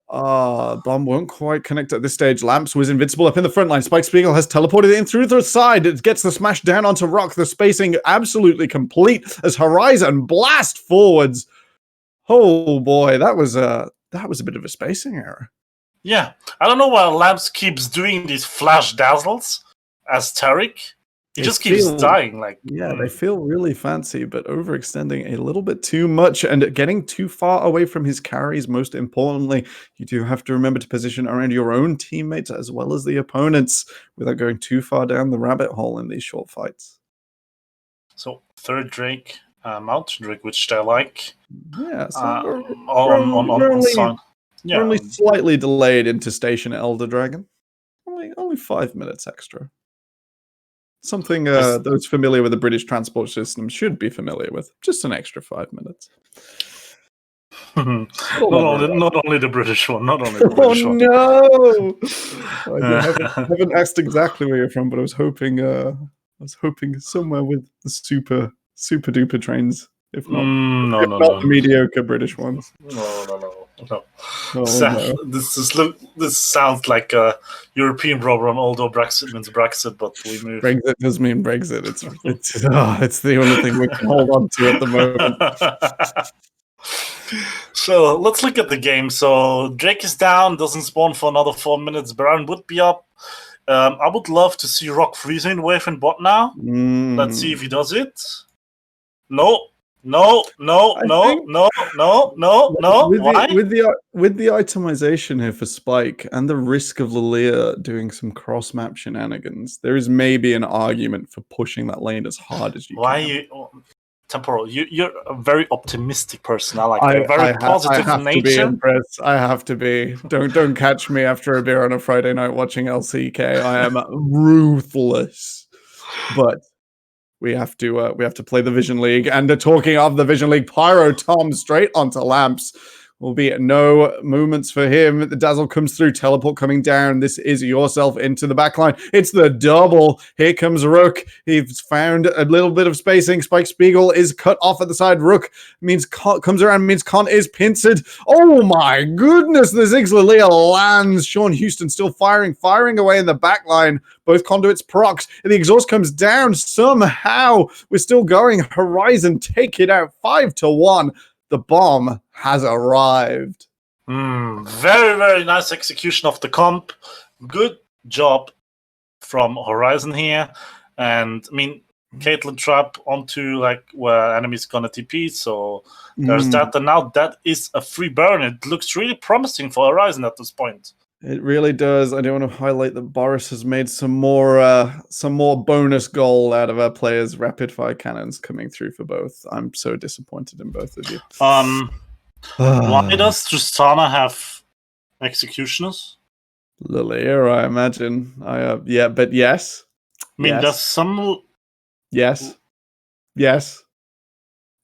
Bomb won't quite connect at this stage. Lamps was invincible up in the front line. Spike Spiegel has teleported in through the side. It gets the smash down onto Rock. The spacing absolutely complete as Horizon blast forwards. Oh boy, that was a bit of a spacing error. Yeah, I don't know why Lamps keeps doing these flash dazzles as Taric. He just keeps dying. They feel really fancy, but overextending a little bit too much and getting too far away from his carries. Most importantly, you do have to remember to position around your own teammates as well as the opponents without going too far down the rabbit hole in these short fights. So third Drake, Mountain Drake, which I like. Yeah, so we're only slightly delayed into Station Elder Dragon. Only 5 minutes extra. Something those familiar with the British transport system should be familiar with. Just an extra 5 minutes. not only the British one. Not only the British one. Oh no! I haven't asked exactly where you're from, but I was hoping somewhere with the super duper trains. If not, the mediocre British ones. No. No. This sounds like a European problem, although Brexit means Brexit, but we move. Brexit does mean Brexit. It's the only thing we can hold on to at the moment. So let's look at the game. So Drake is down, doesn't spawn for another 4 minutes. Baron would be up. I would love to see Rock freezing wave in bot now. Let's see if he does it. No. Why? With the itemization here for Spike and the risk of Lilia doing some cross map shenanigans, there is maybe an argument for pushing that lane as hard as you can. Temporal, you're a very optimistic person. I like that. Very positive I have nature. To be impressed. I have to be. Don't catch me after a beer on a Friday night watching LCK. I am ruthless, but. We have to play the Vision League. And talking of the Vision League, Pyro Tom straight onto Lamps. Will be no movements for him. The dazzle comes through, teleport coming down. This is yourself into the backline. It's the double. Here comes Rook. He's found a little bit of spacing. Spike Spiegel is cut off at the side. Rook comes around, means Con is pincered. Oh my goodness, the Ziggs Lilia lands. Sean Houston still firing away in the backline. Both conduits procs. And the exhaust comes down somehow. We're still going. Horizon take it out 5-1. The bomb has arrived. Very, very nice execution of the comp. Good job from Horizon here. And I mean, Caitlyn trap onto where enemies gonna TP. So there's that. And now that is a free burn. It looks really promising for Horizon at this point. It really does. I do want to highlight that Boris has made some more bonus gold out of our players' rapid fire cannons coming through for both. I'm so disappointed in both of you. Why does Tristana have executioners? Lilia, I imagine. But yes. I mean, there's some. Yes.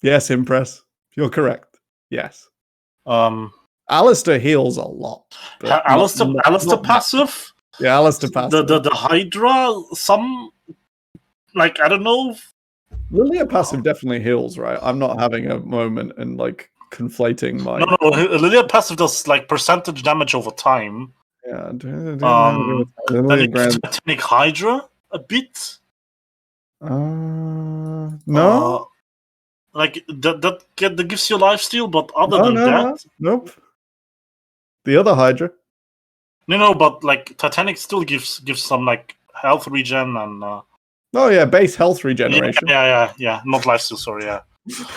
Yes, Impress. You're correct. Yes. Um, Alistair heals a lot. But Alistair passive. Yeah, Alistair passive. The Hydra, some like I don't know. Lilia passive definitely heals, right? I'm not having a moment and like conflating my. No, Lilia passive does like percentage damage over time. Yeah. Then you Titanic Hydra a bit. No. Like that gives you lifesteal, but other than that, nope. The other Hydra. No, but like Titanic still gives some like health regen and. Oh yeah, base health regeneration. Yeah. Not lifesteal, sorry. Yeah.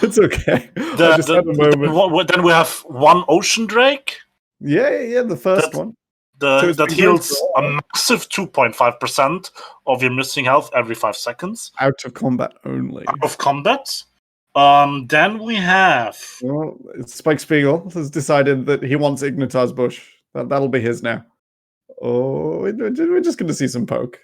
It's okay. I just had a moment. Then we have one Ocean Drake. Yeah, the first one. That heals a massive 2.5% of your missing health every 5 seconds. Out of combat only. Out of combat. Then we have... Well, Spike Spiegel has decided that he wants Ignitar's Bush. That'll be his now. Oh, we're just going to see some poke.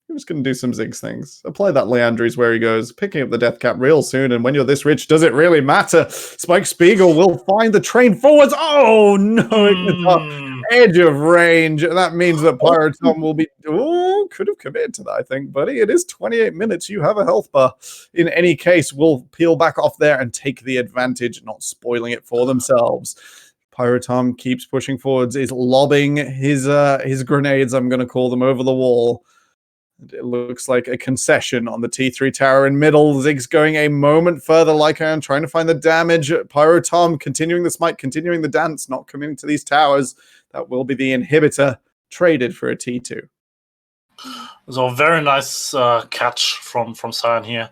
We're just going to do some Ziggs things. Apply that Leandries where he goes, picking up the death cap real soon, and when you're this rich, does it really matter? Spike Spiegel will find the train forwards. Oh, no, Ignitar, edge of range. That means that Pyrotom will be... Oh, could have committed to that, I think, buddy. It is 28 minutes. You have a health bar. In any case, we'll peel back off there and take the advantage, not spoiling it for themselves. Pyrotom keeps pushing forwards, is lobbing his grenades, I'm going to call them, over the wall. It looks like a concession on the T3 tower in middle. Ziggs going a moment further, Lycan trying to find the damage. Pyrotom continuing the smite, continuing the dance, not committing to these towers. That will be the inhibitor traded for a T2. So a very nice catch from Cyan here.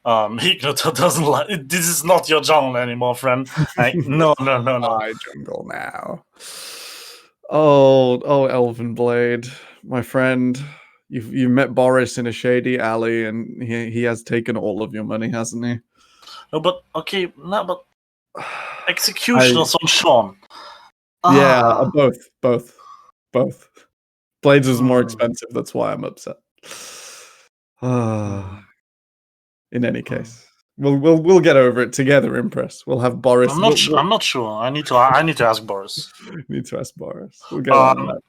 Ignitar doesn't like it. This is not your jungle anymore, friend. Like, no. My jungle now. Oh, Elven Blade, my friend. You've met Boris in a shady alley, and he has taken all of your money, hasn't he? No, but okay, but executioners on Sean. Yeah, both. Blades is more expensive. That's why I'm upset. In any case, we'll get over it together. Impress. We'll have Boris. I'm not sure. I need to ask Boris. Need to ask Boris. We'll get on that.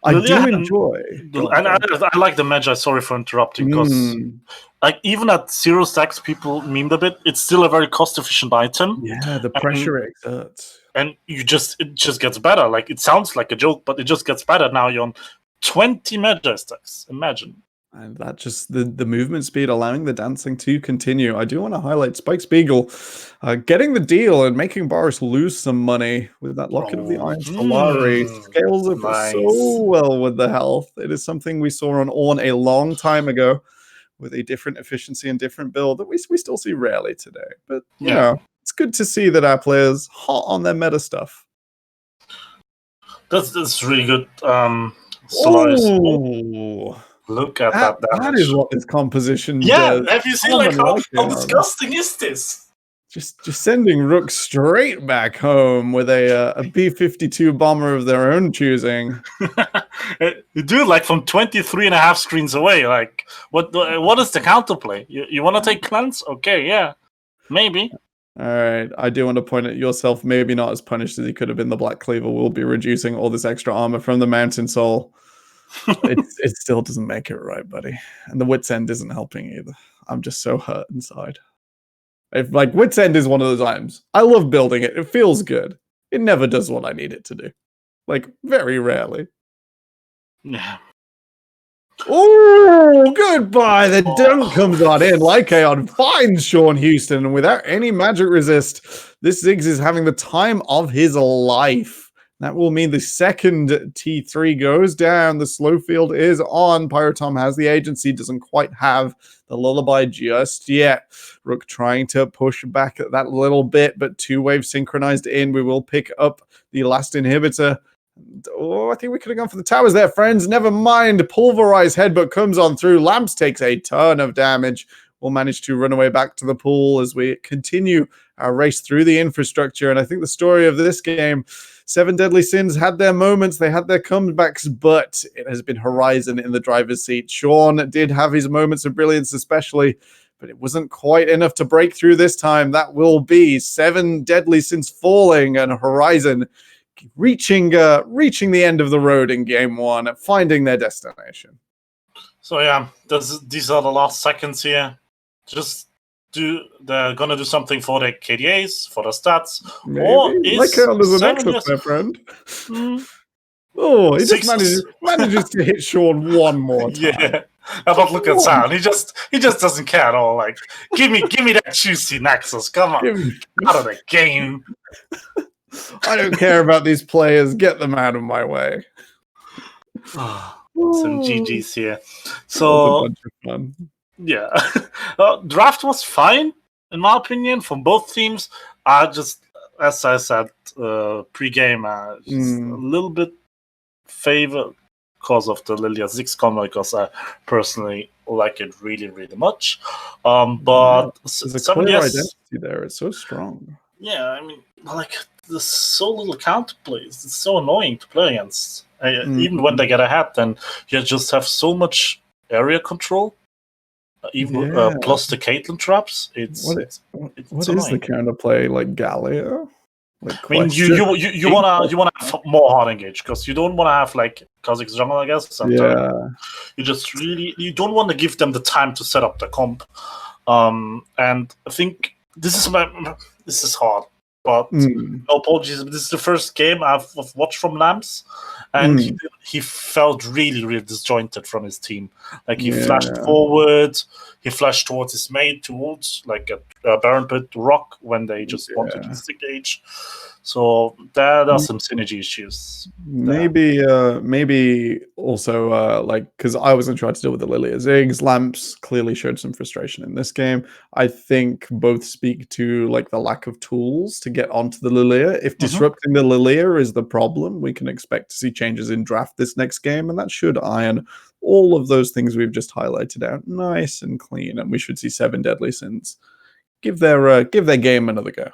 I do enjoy. And I like the Magi. Sorry for interrupting, because like even at 0 stacks, people memed a bit. It's still a very cost-efficient item. Yeah, the pressure it exerts. And it just gets better. Like, it sounds like a joke, but it just gets better now. You're on 20 Magi stacks. Imagine. And that just the movement speed allowing the dancing to continue. I do want to highlight Spike Spiegel getting the deal and making Boris lose some money with that Locket of the Iron Solari. Scales up so well with the health. It is something we saw on Ornn a long time ago with a different efficiency and different build that we still see rarely today. But, you know, it's good to see that our players hot on their meta stuff. That's really good. Look at that damage. That is what this composition does. Yeah, have you seen how disgusting is this? Just sending Rook straight back home with a B-52 bomber of their own choosing. You do it like from 23.5 screens away. Like, what is the counterplay? You want to take cleanse? Okay, yeah, maybe. All right, I do want to point at yourself. Maybe not as punished as he could have been. The Black Cleaver will be reducing all this extra armor from the Mountain Soul. It still doesn't make it right, buddy. And the Wit's End isn't helping either. I'm just so hurt inside. Wit's End is one of those items. I love building it. It feels good. It never does what I need it to do. Like, very rarely. Yeah. Oh, goodbye. The dunk comes on in. Lycaon finds Sean Houston, and without any magic resist, this Ziggs is having the time of his life. That will mean the second T3 goes down. The slow field is on. Pyrotom has the agency, doesn't quite have the lullaby just yet. Rook trying to push back that little bit, but 2 waves synchronized in. We will pick up the last inhibitor. Oh, I think we could have gone for the towers there, friends. Never mind. Pulverized headbutt comes on through. Lamps takes a ton of damage. We'll manage to run away back to the pool as we continue our race through the infrastructure. And I think the story of this game, 7 Deadly Sins had their moments, they had their comebacks, but it has been Horizon in the driver's seat. Sean did have his moments of brilliance, especially, but it wasn't quite enough to break through this time. That will be 7 Deadly Sins falling and Horizon reaching the end of the road in game 1, finding their destination. So yeah, these are the last seconds here. They're gonna do something for the KDAs, for the stats. Maybe. Or is Like there's an 7 extra, years... my friend. Oh, he just manages to hit Sean one more time. Yeah, but look at Sam. He just doesn't care at all. Like, give me that juicy Nexus. Come on, out of the game. I don't care about these players. Get them out of my way. Some GGs here. So, a bunch of fun. Yeah, draft was fine in my opinion from both teams. I just, as I said pre-game, just a little bit favor because of the Lilia 6 combo, because I personally like it really, really much. But there's a clear identity there. It's so strong. Yeah, I mean, like, there's so little counterplays. It's so annoying to play against. Even when they get ahead, then you just have so much area control. Even plus the Caitlyn traps. What is the counterplay, like Galio? Like, I mean, you wanna have more hard engage, because you don't want to have like Kha'Zix jungle, I guess. You don't want to give them the time to set up the comp. And I think this is hard, but no apologies. This is the first game I've watched from Lamps, and he felt really, really disjointed from his team. Like, he flashed forward, he flashed towards his mate, towards like a Baron Pit Rock when they just wanted to disengage. So there are some synergy issues. Maybe also like, because I wasn't trying to deal with the Lilia Ziggs. Lamps clearly showed some frustration in this game. I think both speak to like the lack of tools to get onto the Lilia. If disrupting the Lilia is the problem, we can expect to see changes in draft this next game, and that should iron all of those things we've just highlighted out nice and clean, and we should see 7 Deadly Sins give their game another go.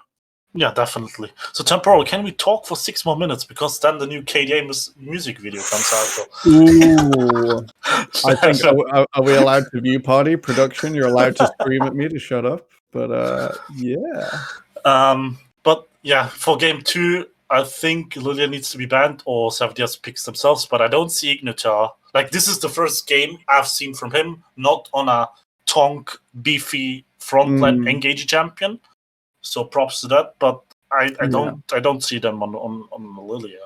Yeah, definitely. So, Temporal, can we talk for 6 more minutes? Because then the new KDA music video comes out. So. Ooh. I think, are we allowed to view party production? You're allowed to scream at me to shut up. But, yeah. But, yeah, for game 2, I think Lilia needs to be banned or 7DS picks themselves. But I don't see Ignitar. Like, this is the first game I've seen from him, not on a tonk, beefy, frontline engage champion. So props to that, but I don't see them on Lilia.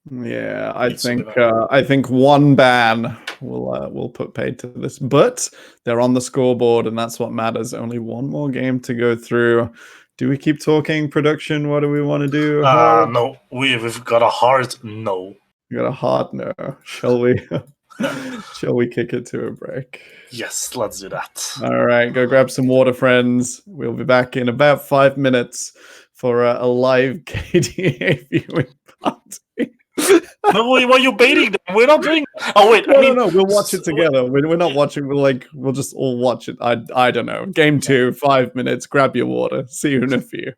Yeah, I think one ban will put paid to this, but they're on the scoreboard, and that's what matters. Only one more game to go through. Do we keep talking production? What do we want to do? No, we've got a hard no. We got a hard no. Shall we? Shall we kick it to a break? Yes, let's do that. All right, go grab some water, friends. We'll be back in about 5 minutes for a live KDA viewing party. No, why are you baiting them? We're not doing. Oh wait, no. We'll watch it together. We're not watching. We'll just all watch it. I don't know. Game 2, 5 minutes. Grab your water. See you in a few.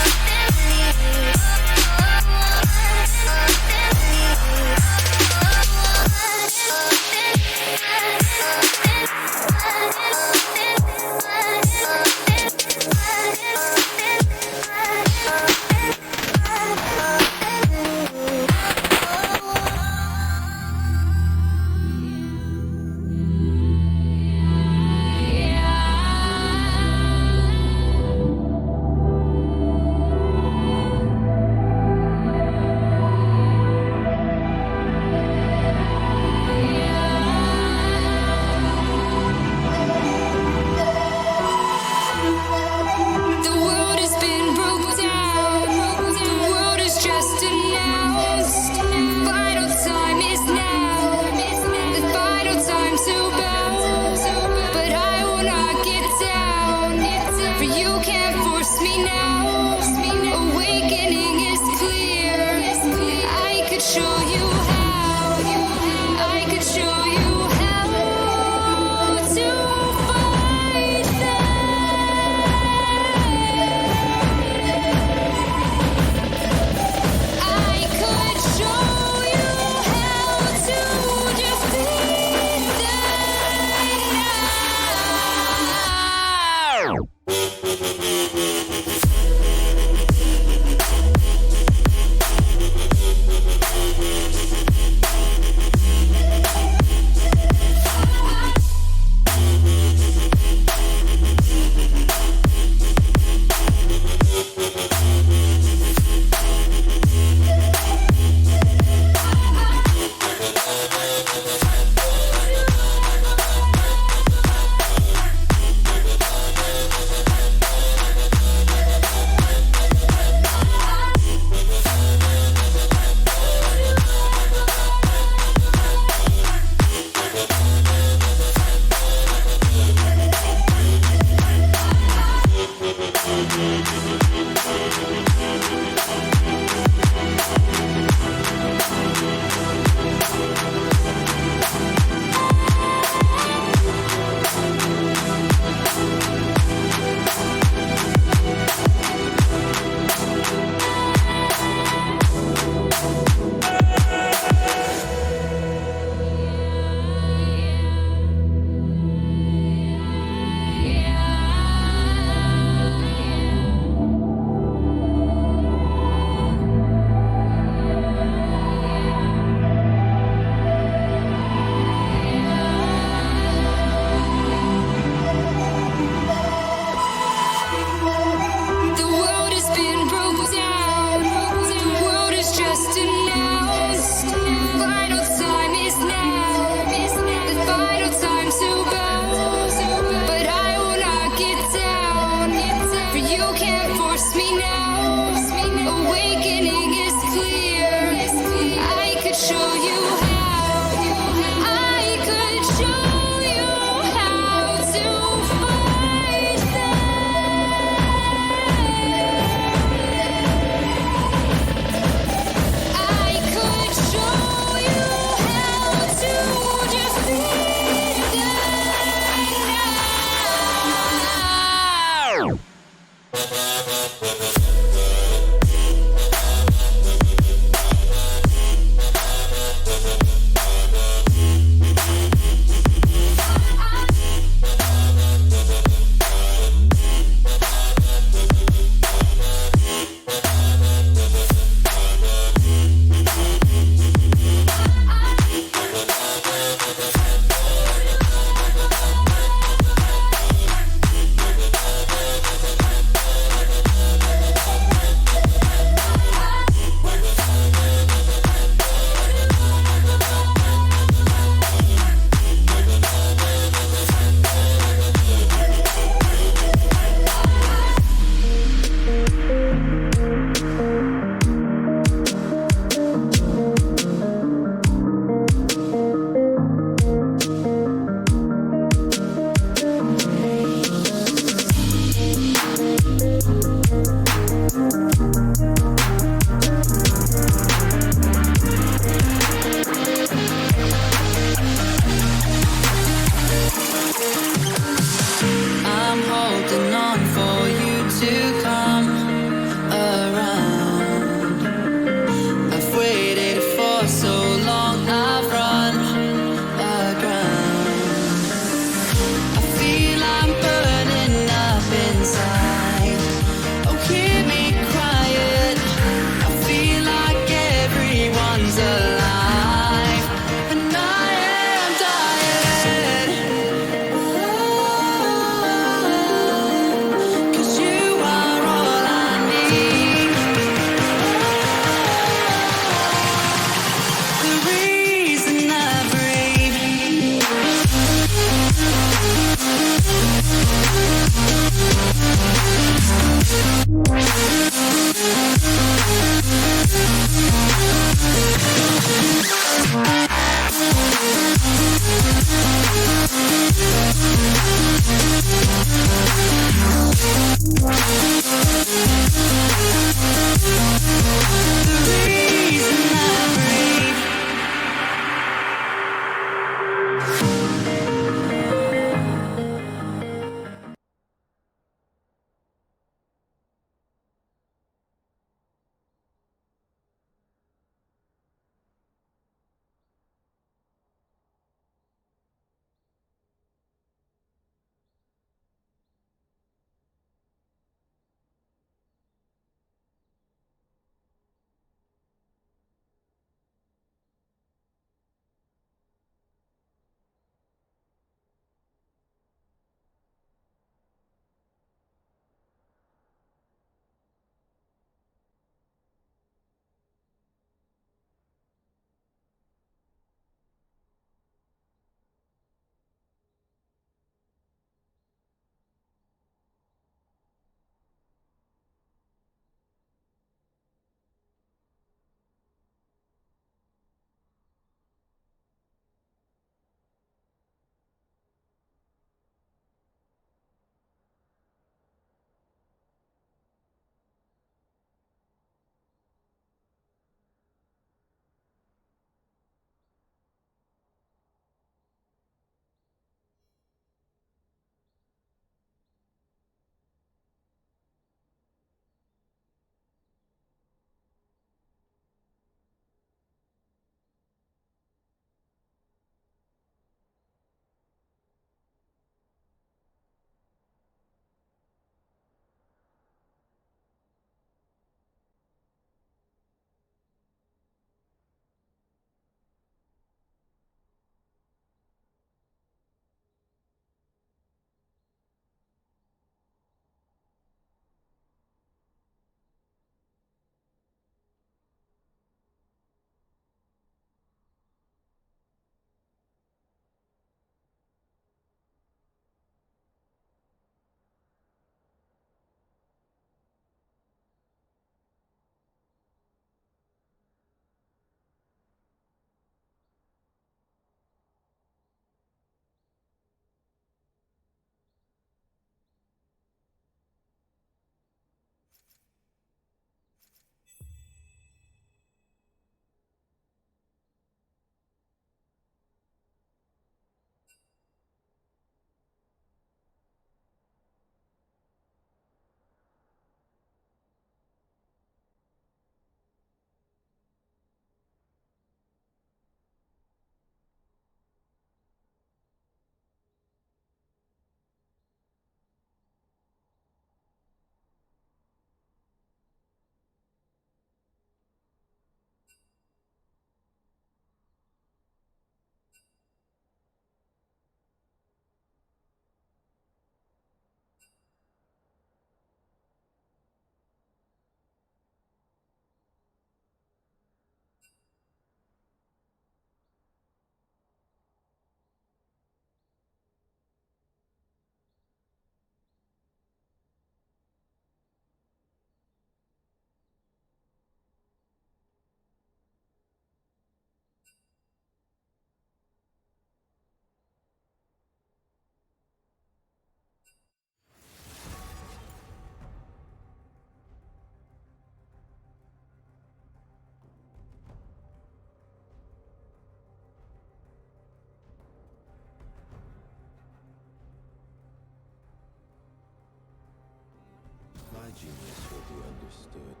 genius will be understood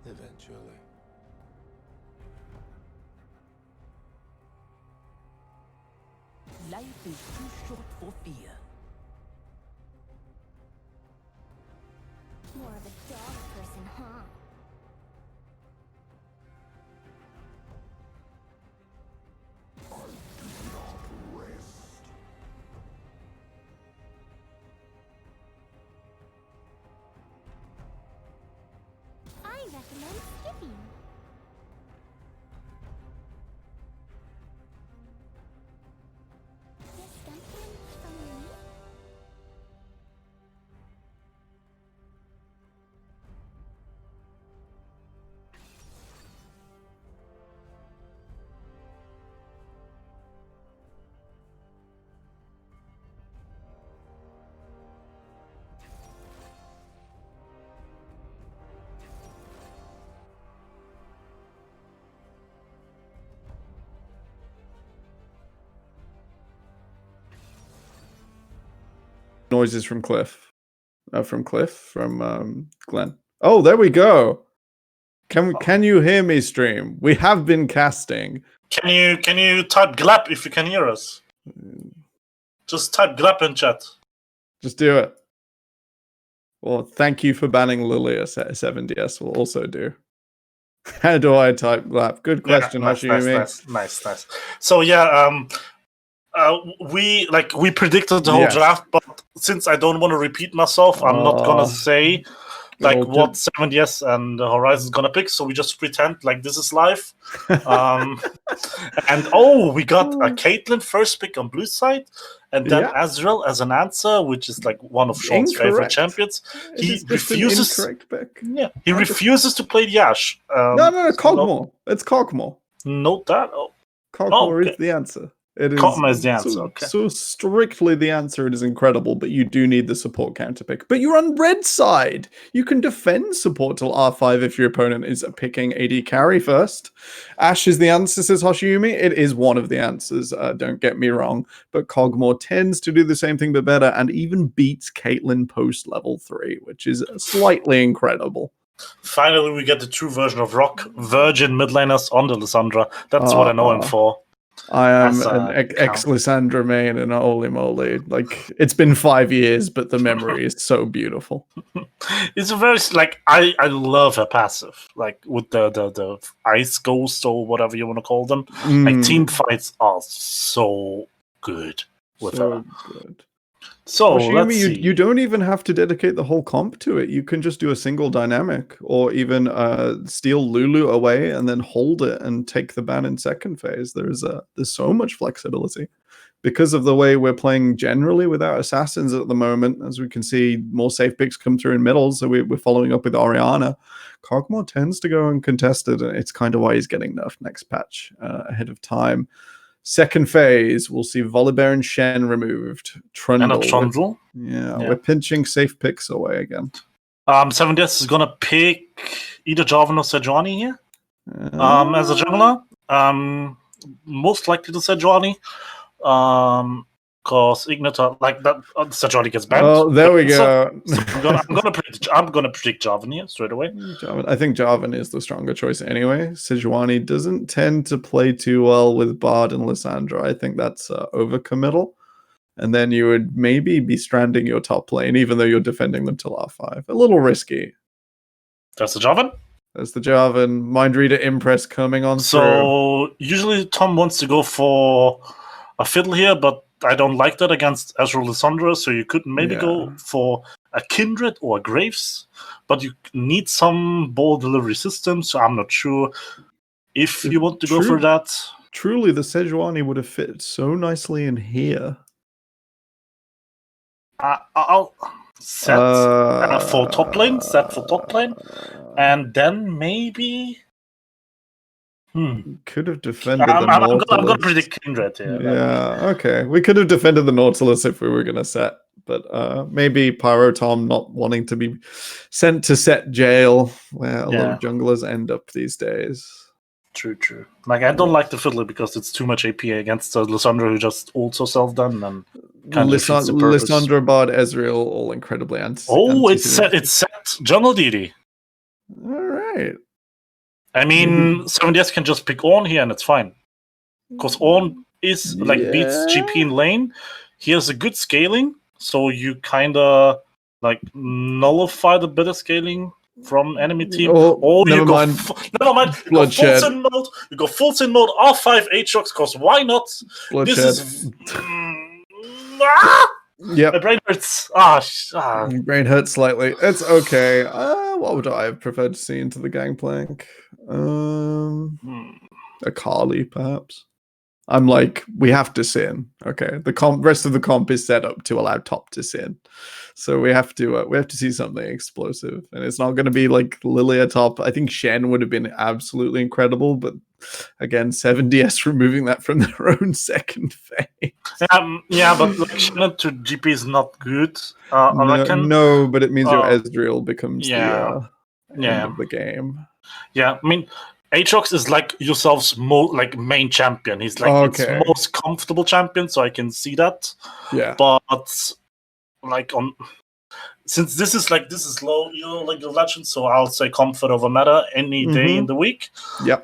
eventually. Life is too short for fear. More of a dog person, huh? I recommend skipping. Yes, something from me? Noises from Cliff. From Glenn. Oh, there we go. Can you hear me, stream? We have been casting. Can you type glap if you can hear us? Just type glap in chat. Just do it. Well, thank you for banning Lilia 7DS. Will also do. How do I type glap? Good question, Hashimi. Nice. So yeah, we predicted the whole draft, but since I don't want to repeat myself, I'm not gonna say what 7DS and Horizon is gonna pick. So we just pretend like this is live. And we got a Caitlyn first pick on blue side, and then Azrael as an answer, which is like one of Sean's favorite champions. He refuses. Incorrect pick. Yeah, he refuses to play the Ashe. No, Cogmore. It's Cogmore. Note that. Cogmore is the answer. It is Cogmore is the answer. So strictly the answer. It is incredible, but you do need the support counter pick. But you're on red side. You can defend support till R5 if your opponent is picking AD carry first. Ashe is the answer, says Hoshiyumi. It is one of the answers. Don't get me wrong, but Cogmore tends to do the same thing but better, and even beats Caitlyn post level 3, which is slightly incredible. Finally, we get the true version of Rock Virgin mid laners on the Lissandra. That's what I know him for. I am an ex-Lissandra main, and holy moly, like, it's been 5 years, but the memory is so beautiful. It's a very, I love her passive, with the Ice Ghost or whatever you want to call them. Team fights are so good with her. Good. So let's see. You don't even have to dedicate the whole comp to it. You can just do a single dynamic, or even steal Lulu away and then hold it and take the ban in second phase. There's so much flexibility because of the way we're playing generally without assassins at the moment. As we can see, more safe picks come through in middle, so we're following up with Orianna. Cogmore tends to go uncontested, and it's kind of why he's getting nerfed next patch ahead of time. Second phase, we'll see Volibear and Shen removed. Trundle. Yeah, we're pinching safe picks away again. 7DS is going to pick either Jarvan or Sejuani here as a jungler. Most likely to Sejuani. Because Igniter, that, Sejuani gets banned. Oh, there we go. So I'm gonna predict Jarvan here straight away. I think Jarvan is the stronger choice anyway. Sejuani doesn't tend to play too well with Bard and Lissandra. I think that's overcommittal. And then you would maybe be stranding your top lane, even though you're defending them till R5. A little risky. That's the Jarvan? That's the Jarvan. Mind Reader Impress coming on through. Usually Tom wants to go for a fiddle here, but I don't like that against Azrael Lissandra, so you could maybe go for a Kindred or a Graves, but you need some ball delivery system, so I'm not sure if you want to go for that. Truly, the Sejuani would have fit so nicely in here. I'll set for top lane, and then maybe... Could have defended the Nautilus. I'm going to predict Kindred here. Yeah, okay. We could have defended the Nautilus if we were going to set, but maybe Pyro Tom not wanting to be sent to set jail, where a lot of junglers end up these days. True. I don't like the Fiddler because it's too much AP against Lissandra, who just also self-done. And kind of defeats the purpose. Lysandra, Bard, Ezreal, all incredibly It's set Jungle deity. All right. I mean, 7DS can just pick Ornn here and it's fine. Because Ornn is beats GP in lane. He has a good scaling, so you kind of nullify the better scaling from enemy team. Never mind. Never mind. You go full sin mode. You go full sin mode. R5 Aatrox. Because why not? Bloodshed. This is. Yep. My brain hurts. My brain hurts slightly. It's okay. What would I have preferred to see into the gangplank? A Carly, perhaps. I'm like, we have to sin. Okay, the rest of the comp is set up to allow top to sin, so we have to see something explosive, and it's not going to be like Lilia top. I think Shen would have been absolutely incredible, but again, 7DS removing that from their own second phase. Yeah, but Shen to GP is not good. I reckon. No, but it means your Ezreal becomes the end of the game. Yeah, I mean. Aatrox is like yourself's main champion. He's like its most comfortable champion, so I can see that. Yeah. But since this is low, League of Legends, so I'll say comfort over meta any day in the week. Yeah.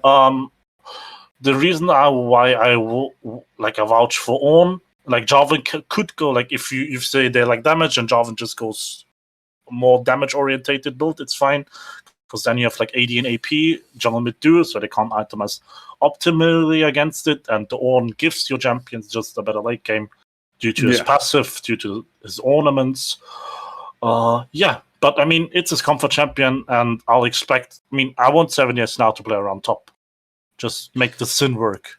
The reason why I vouch for Ornn, Jarvan could go if you say they like damage and Jarvan just goes more damage orientated build, it's fine. Because then you have AD and AP, jungle mid duo, so they can't itemize optimally against it, and the Ornn gives your champions just a better late game due to his passive, due to his ornaments. But I mean, it's his comfort champion, and I'll expect. I mean, I want 7DS now to play around top. Just make the sin work.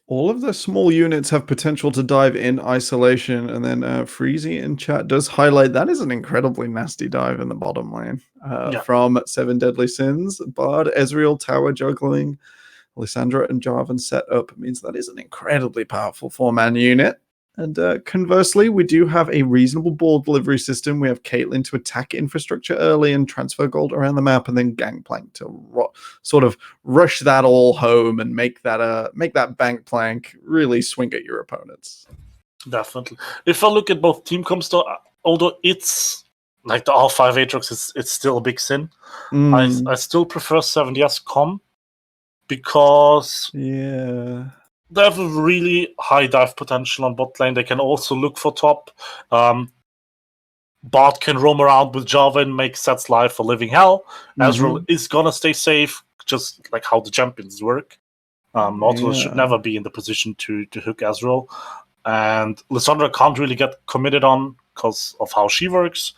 All of the small units have potential to dive in isolation, and then Freezy in chat does highlight that is an incredibly nasty dive in the bottom lane from 7 Deadly Sins. Bard, Ezreal, tower juggling, Lysandra and Jarvan set up means that is an incredibly powerful 4-man unit. And conversely, we do have a reasonable ball delivery system. We have Caitlyn to attack infrastructure early and transfer gold around the map, and then Gangplank to sort of rush that all home and make that bank plank really swing at your opponents. Definitely. If I look at both team comps, although it's the R5 Aatrox, it's still a big sin. I still prefer 7DS comp because they have a really high dive potential on bot lane. They can also look for top. Bart can roam around with Jarvan, make Set's life a living hell. Ezreal is gonna stay safe, just like how the champions work. Nautilus should never be in the position to hook Ezreal. And Lysandra can't really get committed on because of how she works.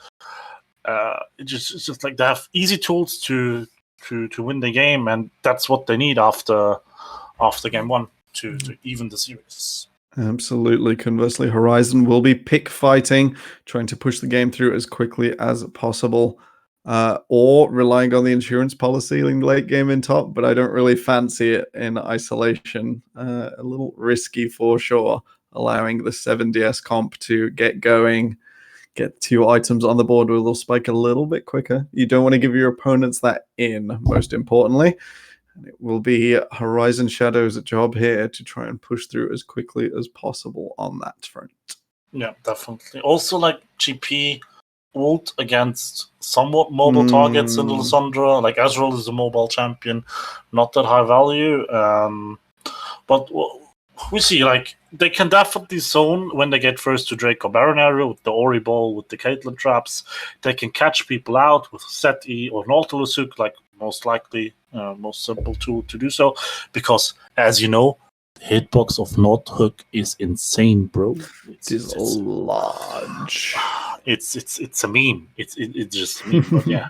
It's just they have easy tools to win the game, and that's what they need after game one. To even the series. Absolutely. Conversely, Horizon will be pick fighting, trying to push the game through as quickly as possible, or relying on the insurance policy in late game in top, but I don't really fancy it in isolation. A little risky for sure, allowing the 7DS comp to get going, get 2 items on the board with a spike a little bit quicker. You don't want to give your opponents that in, most importantly. And it will be Horizon Shadow's job here to try and push through as quickly as possible on that front. Yeah, definitely. Also, GP ult against somewhat mobile targets in Lysandra. Ezreal is a mobile champion, not that high value. But we see, they can definitely zone when they get first to Drake or Baron area with the Ori Ball, with the Caitlyn traps. They can catch people out with Set E or Nautilus Hook, most likely, most simple tool to do so, because as you know, the hitbox of Naut Hook is insane, bro. It's large. It's a meme. It's just a meme, but yeah.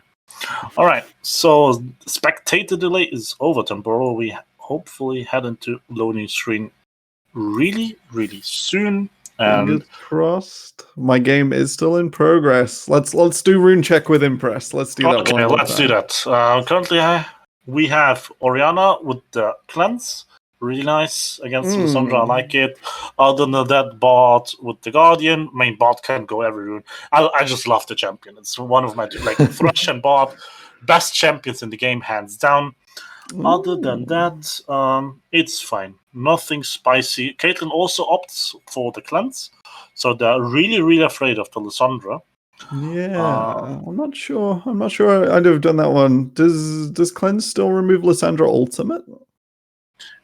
All right, so spectator delay is over, Temporo. We hopefully head into loading screen really, really soon. Fingers crossed. My game is still in progress. Let's do rune check with Impress. Let's do that. Okay, let's do that. Currently, we have Orianna with the cleanse. Really nice against Lysandra. I like it. Other than that, bot with the Guardian. Bot can go every rune. I just love the champion. It's one of my Thresh and bot best champions in the game, hands down. Other than that, it's fine. Nothing spicy. Caitlyn also opts for the cleanse, so they're really, really afraid of the Lysandra. Yeah, I'm not sure. I'd have done that one. Does cleanse still remove Lysandra ultimate?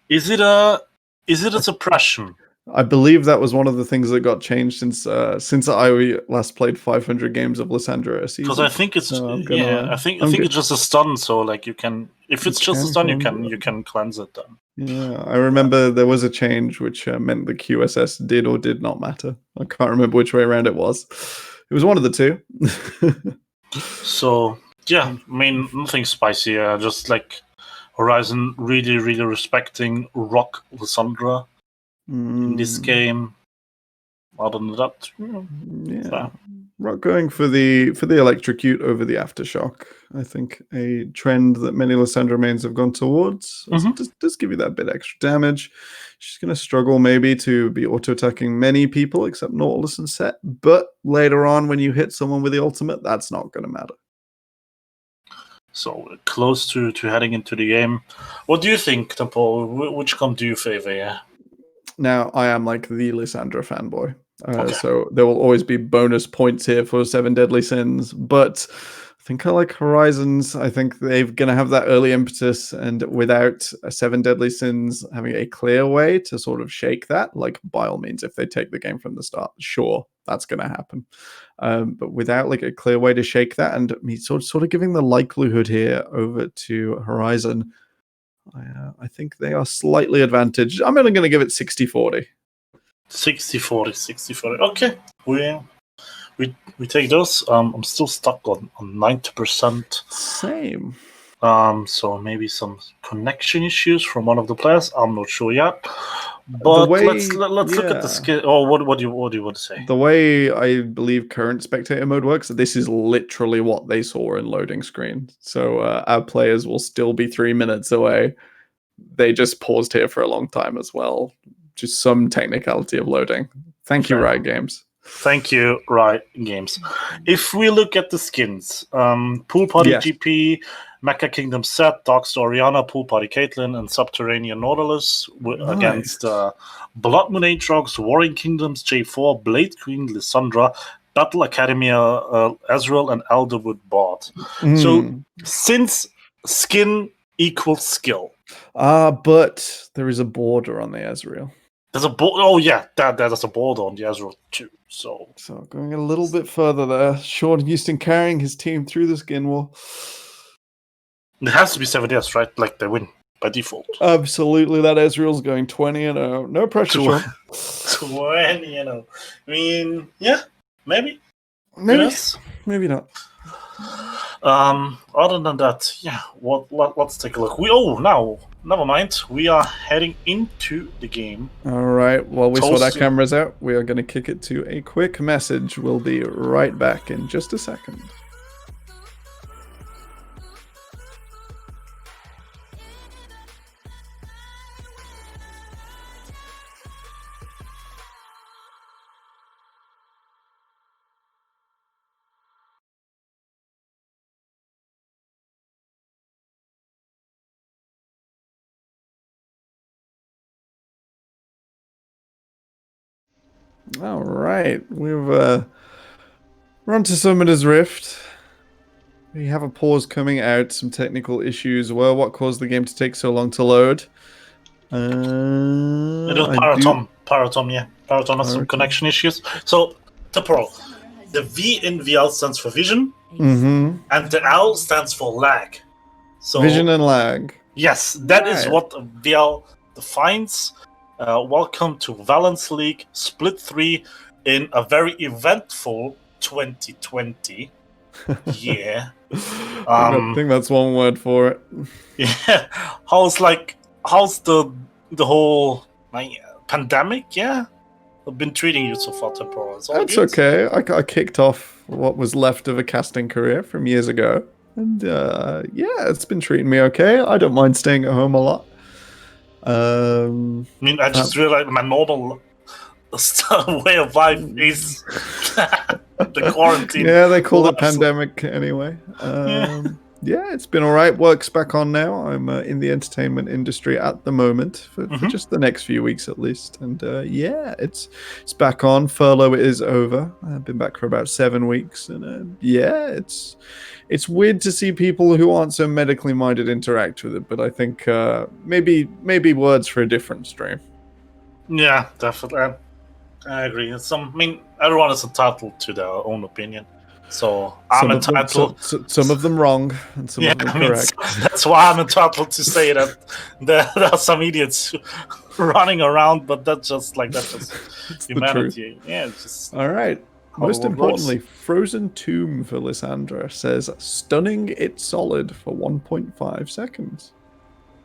Is it a suppression? I believe that was one of the things that got changed since I last played 500 games of Lysandra a season. Because I think it's So I think it's just a stun. So like you can, if it's just a stun, you can cleanse it then. Yeah, I remember there was a change which meant the QSS did or did not matter. I can't remember which way around it was. It was one of the two. So yeah, I mean nothing spicy. Just like Horizon really, really respecting Rock Lysandra in this game. Other than that, yeah, Rock going for the electrocute over the aftershock. I think a trend that many Lysandra mains have gone towards. Does give you that bit extra damage. She's going to struggle maybe to be auto attacking many people except Nautilus and Set, but later on when you hit someone with the ultimate, that's not going to matter. So close to heading into the game. What do you think, Temple? Which comp do you favor? Yeah. Now, I am like the Lysandra fanboy. So there will always be bonus points here for 7 Deadly Sins. But I think I like Horizons. I think they're going to have that early impetus. And without 7 Deadly Sins having a clear way to sort of shake that, like by all means, if they take the game from the start, sure, that's going to happen. But without like a clear way to shake that and me sort of giving the likelihood here over to Horizon, I think they are slightly advantaged. I'm only going to give it 60-40. 60-40. Okay, we take those. I'm still stuck on 90%. Same. So maybe some connection issues from one of the players. I'm not sure yet. But let's look at the skill. Oh, what do you want to say? The way I believe current spectator mode works, this is literally what they saw in loading screen. So our players will still be 3 minutes away. They just paused here for a long time as well. Just some technicality of loading. Thank you, Riot Games. Thank you, Riot Games. If we look at the skins, Pool Party GP, Mecha Kingdom Set, Darkstar Oriana, Pool Party Caitlyn, and Subterranean Nautilus against Blood Moon Aatrox, Warring Kingdoms J4, Blade Queen Lysandra, Battle Academia Ezreal, and Elderwood Bard. So since skin equals skill. But there is a border on the Ezreal. There's a border. Oh yeah, there's a border on the Ezreal too. So going a little bit further there. Sean Houston carrying his team through the skin war. It has to be 7 years, right? Like they win by default. Absolutely, that Ezreal's going 20-0. No pressure, Sean. 20-0. I mean, yeah, maybe. Yes. Maybe not. Other than that, yeah. Let's take a look. Never mind. We are heading into the game. All right. While we sort our cameras out, we are going to kick it to a quick message. We'll be right back in just a second. All right, we're on to Summoner's Rift. We have a pause coming out, some technical issues. Well, what caused the game to take so long to load? It was Paratom has some connection issues. So, the V in VL stands for vision, and the L stands for lag. So vision and lag. Yes, that is what VL defines. Welcome to Valence League Split 3 in a very eventful 2020 year. I think that's one word for it. Yeah. How's the whole pandemic? Yeah, I've been treating you so far, Temporal. That's okay. I kicked off what was left of a casting career from years ago, and it's been treating me okay. I don't mind staying at home a lot. I mean, I just realized my normal way of life is the quarantine. Yeah, they called it pandemic anyway. Yeah, it's been all right. Work's back on now. I'm in the entertainment industry at the moment for just the next few weeks at least. And yeah, it's back on. Furlough is over. I've been back for about 7 weeks, and yeah, it's weird to see people who aren't so medically minded interact with it. But I think maybe words for a different stream. Yeah, definitely. I agree. I mean, everyone is entitled to their own opinion. So I'm entitled. Some of them wrong, and some of them correct. That's why I'm entitled to say that there are some idiots running around, but that's just humanity. Yeah, it's just all right. Most importantly, Frozen Tomb for Lysandra says stunning it solid for 1.5 seconds.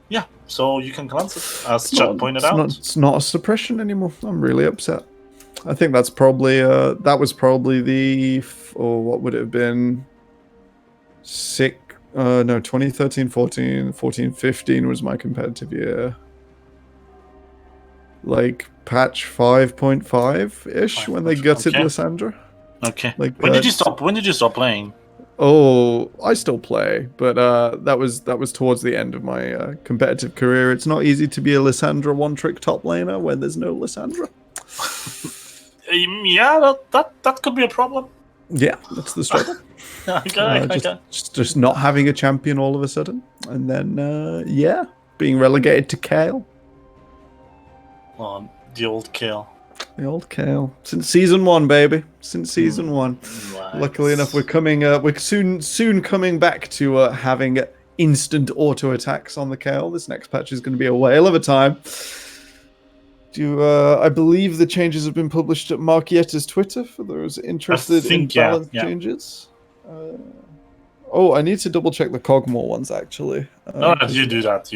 Yeah, so you can glance it, as Chad pointed out. It's not a suppression anymore. I'm really upset. I think that's probably that was probably what would it have been? 2013, 14, 15 was my competitive year. Like patch 5.5-ish when they gutted Lysandra. Okay. When did you stop playing? Oh, I still play, but that was towards the end of my competitive career. It's not easy to be a Lysandra one-trick top laner when there's no Lysandra. Yeah, that could be a problem. Yeah, that's the struggle. Okay. Just not having a champion all of a sudden, and then being relegated to Kale. The old Kale. The old Kale. Since season 1, baby. Since season 1. Nice. Luckily enough, we're soon coming back to having instant auto attacks on the Kale. This next patch is going to be a whale of a time. I believe the changes have been published at Markietta's Twitter for those interested in balance changes. I need to double check the Cogmore ones actually. You do that.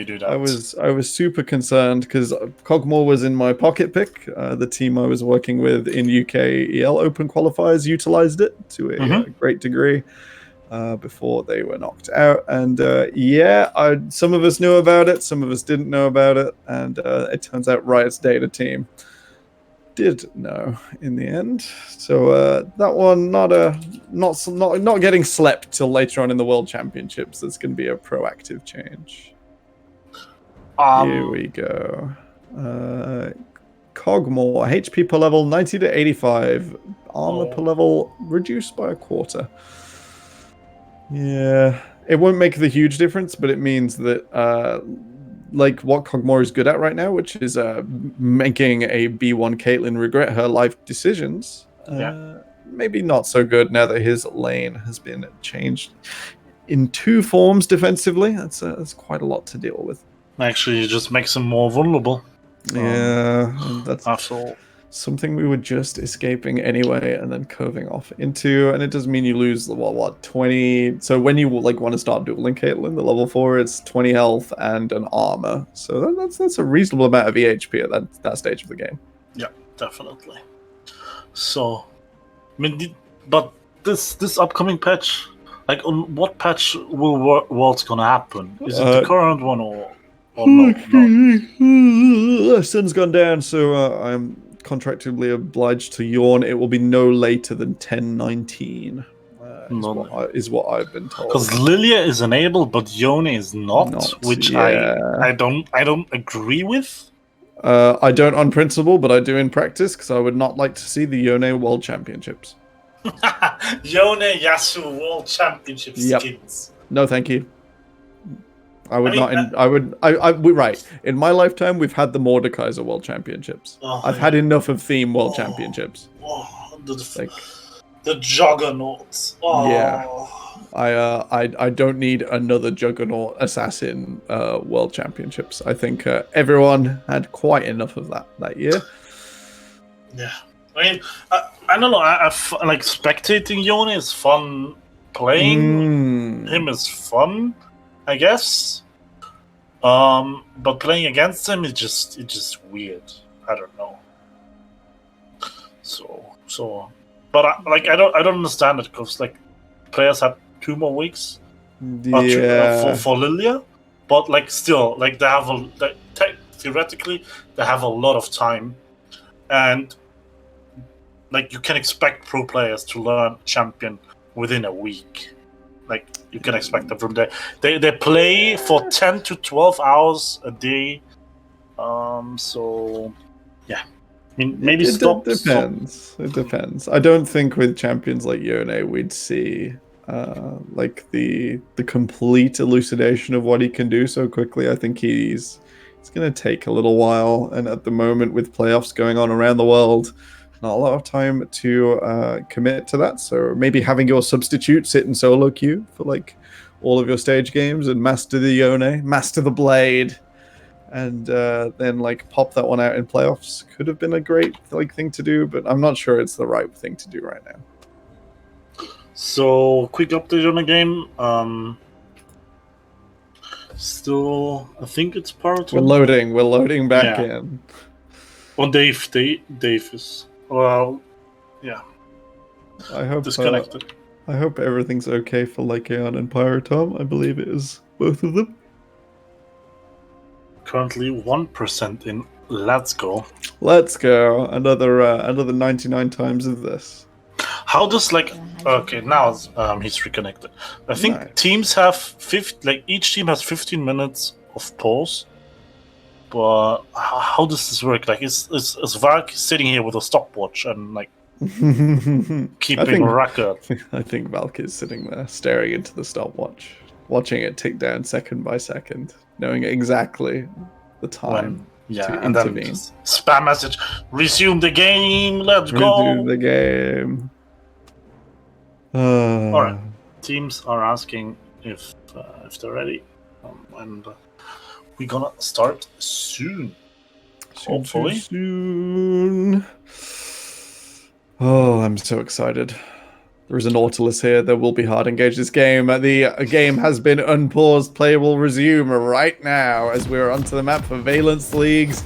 I was super concerned because Cogmore was in my pocket pick. The team I was working with in UK EL Open qualifiers utilized it to a great degree before they were knocked out. And some of us knew about it, some of us didn't know about it, and it turns out Riot's data team did know in the end. So that one not getting slept till later on in the World Championships. That's going to be a proactive change. Here we go. Cogmore, HP per level 90 to 85, armor per level reduced by a quarter. Yeah, it won't make the huge difference, but it means that what Cogmore is good at right now, which is making a B1 Caitlyn regret her life decisions. Maybe not so good now that his lane has been changed in 2 forms defensively. That's quite a lot to deal with. Actually, it just makes him more vulnerable. Yeah, and that's after all. Something we were just escaping anyway, and then curving off into, and it does mean you lose 20. So when you want to start dueling Caitlyn, the level 4, it's 20 health and an armor. So that's a reasonable amount of EHP at that stage of the game. Yeah, definitely. So, I mean, but this upcoming patch, on what patch will what's gonna happen? Is it the current one or no? Sun's gone down, so I'm contractually obliged to yawn. It will be no later than 10:19. Is what I've been told. Because Lilia is enabled, but Yone is not, which I don't agree with. I don't on principle, but I do in practice, because I would not like to see the Yone World Championships. Yone Yasuo World Championships skins. No, thank you. Right. In my lifetime, we've had the Mordekaiser World Championships. I've had enough of Theme World Championships. The Juggernauts. Yeah. I don't need another Juggernaut Assassin World Championships. I think everyone had quite enough of that year. Yeah. I mean, I don't know. I spectating Yone is fun. Playing him is fun, I guess. But playing against him is just weird. I don't know. But I don't understand it, because players have 2 more weeks. For Lilia, but still they have theoretically they have a lot of time, and you can expect pro players to learn champion within a week. you can expect them from there. They play for 10 to 12 hours a day. So yeah, I mean maybe It stop. depends. It depends. I don't think with champions like Yone we'd see like the complete elucidation of what he can do so quickly. I think he's going to take a little while, and at the moment with playoffs going on around the world, not a lot of time to commit to that. So maybe having your substitute sit in solo queue for like all of your stage games and master the Yone, master the Blade, and then like pop that one out in playoffs could have been a great like thing to do, but I'm not sure it's the right thing to do right now. So quick update on the game. Still, I think it's part. We're loading back in. Well, Dave is yeah. I hope disconnected. I hope everything's okay for Lycaon and Pyrotom. I believe it is both of them. Currently 1% in. Let's go. Let's go. Another 99 times of this. How does okay now he's reconnected. I think teams have each team has 15 minutes of pause. But how does this work? Like is Vark sitting here with a stopwatch and like keeping a record? I think Valk is sitting there staring into the stopwatch, watching it tick down second by second, knowing exactly the time to and intervene. then spam message, resume the game, let's go. Resume the game. All right, teams are asking if they're ready, and we're gonna start soon. Hopefully. Soon. Oh, I'm so excited. There is a Nautilus here. There will be hard engage this game. The game has been unpaused. Play will resume right now as we're onto the map for Valence League's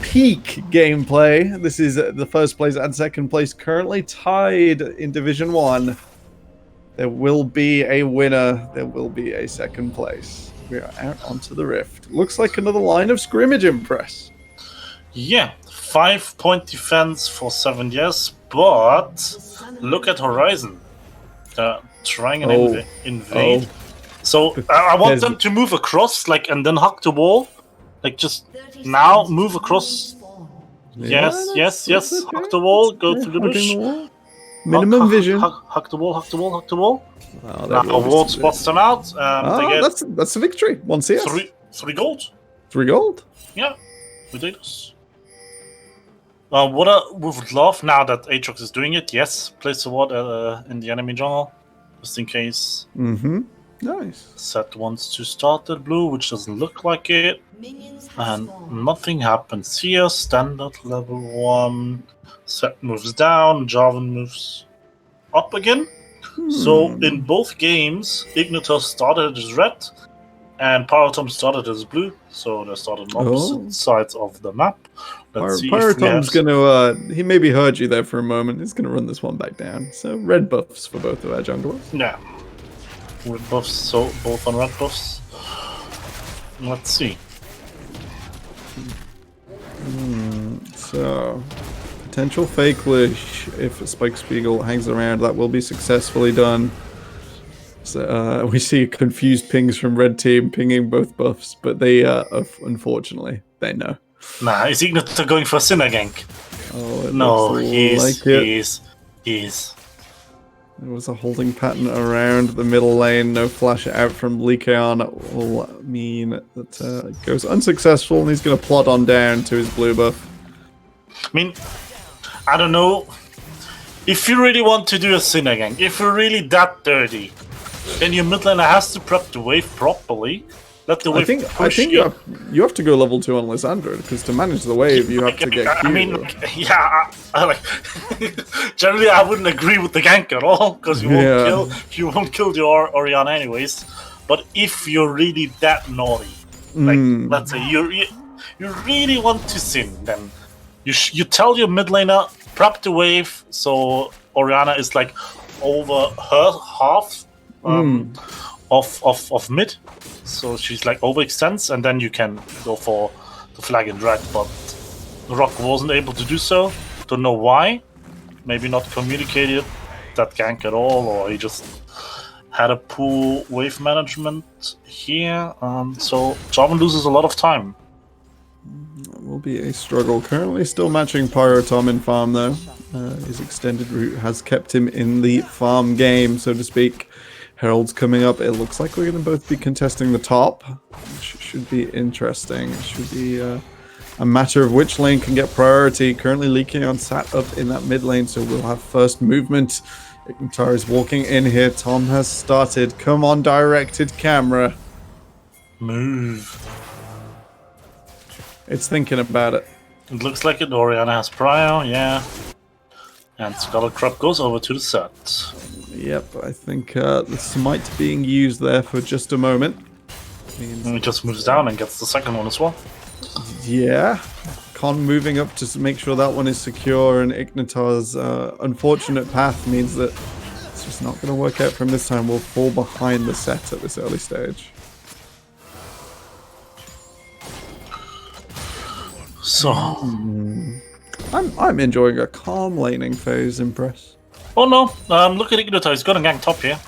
peak gameplay. This is the first place and second place currently tied in Division 1. There will be a winner. There will be a second place. We are out onto the rift. Looks like another line of scrimmage impress. Yeah, 5-point defense for 7 years, but look at Horizon. Trying and invade. So I want them to move across, and then hug the wall. Just now move across. Yes. Hug the wall, go through the bush. Minimum vision. Hug the wall. Oh, now ward spots them out. That's a victory. 1 CS. 3 gold. 3 gold? Yeah, we did this. What I would love now that Aatrox is doing it, yes, place a ward in the enemy jungle, just in case. Mm-hmm. Nice. Set wants to start at blue, which doesn't look like it. And nothing happens here. Standard level 1. Set moves down, Jarvan moves up again. So in both games, Ignitor started as red and Pyrotom started as blue. So they started on opposite sides of the map. Pyrotom's gonna he maybe heard you there for a moment. He's gonna run this one back down. So red buffs for both of our junglers. Yeah. Red buffs, so both on red buffs. Let's see. So potential fake leash if Spike Spiegel hangs around, that will be successfully done. So we see confused pings from red team pinging both buffs, but they unfortunately they know. Nah, is Ignitor going for a Sinner gank? Oh, no, he's. There was a holding pattern around the middle lane. No flash out from Lycaon will mean that it goes unsuccessful, and he's going to plod on down to his blue buff. I mean, I don't know. If you really want to do a Sinner gank, if you're really that dirty, then your mid laner has to prep the wave properly. Let the wave push. I think you have to go level 2 on Lysandra, because to manage the wave, you have to get Q. I mean, yeah, generally I wouldn't agree with the gank at all, because you won't kill the Orianna anyways. But if you're really that naughty, let's say you really want to sin, then you tell your mid laner, prep the wave, so Orianna is over her half of mid, so she's overextends, and then you can go for the flag and drag. But Rock wasn't able to do so. Don't know why. Maybe not communicated that gank at all, or he just had a poor wave management here, so Jarvan loses a lot of time. It will be a struggle. Currently still matching Pyrotom in farm though. His extended route has kept him in the farm game, so to speak. Herald's coming up. It looks like we're going to both be contesting the top, which should be interesting. It should be a matter of which lane can get priority. Currently Leaking sat up in that mid lane, so we'll have first movement. Ignitar is walking in here. Tom has started. Come on, directed camera. Move. It's thinking about it. It looks like it. Oriana has Prio, yeah. And Scarlet Crab goes over to the set. Yep, I think the smite being used there for just a moment. And he just moves down and gets the second one as well. Yeah. Con moving up to make sure that one is secure, and Ignitar's unfortunate path means that it's just not going to work out from this time. We'll fall behind the set at this early stage. So, I'm enjoying a calm laning phase, Impress. oh no, look at Ignitar, he's got a gang top here.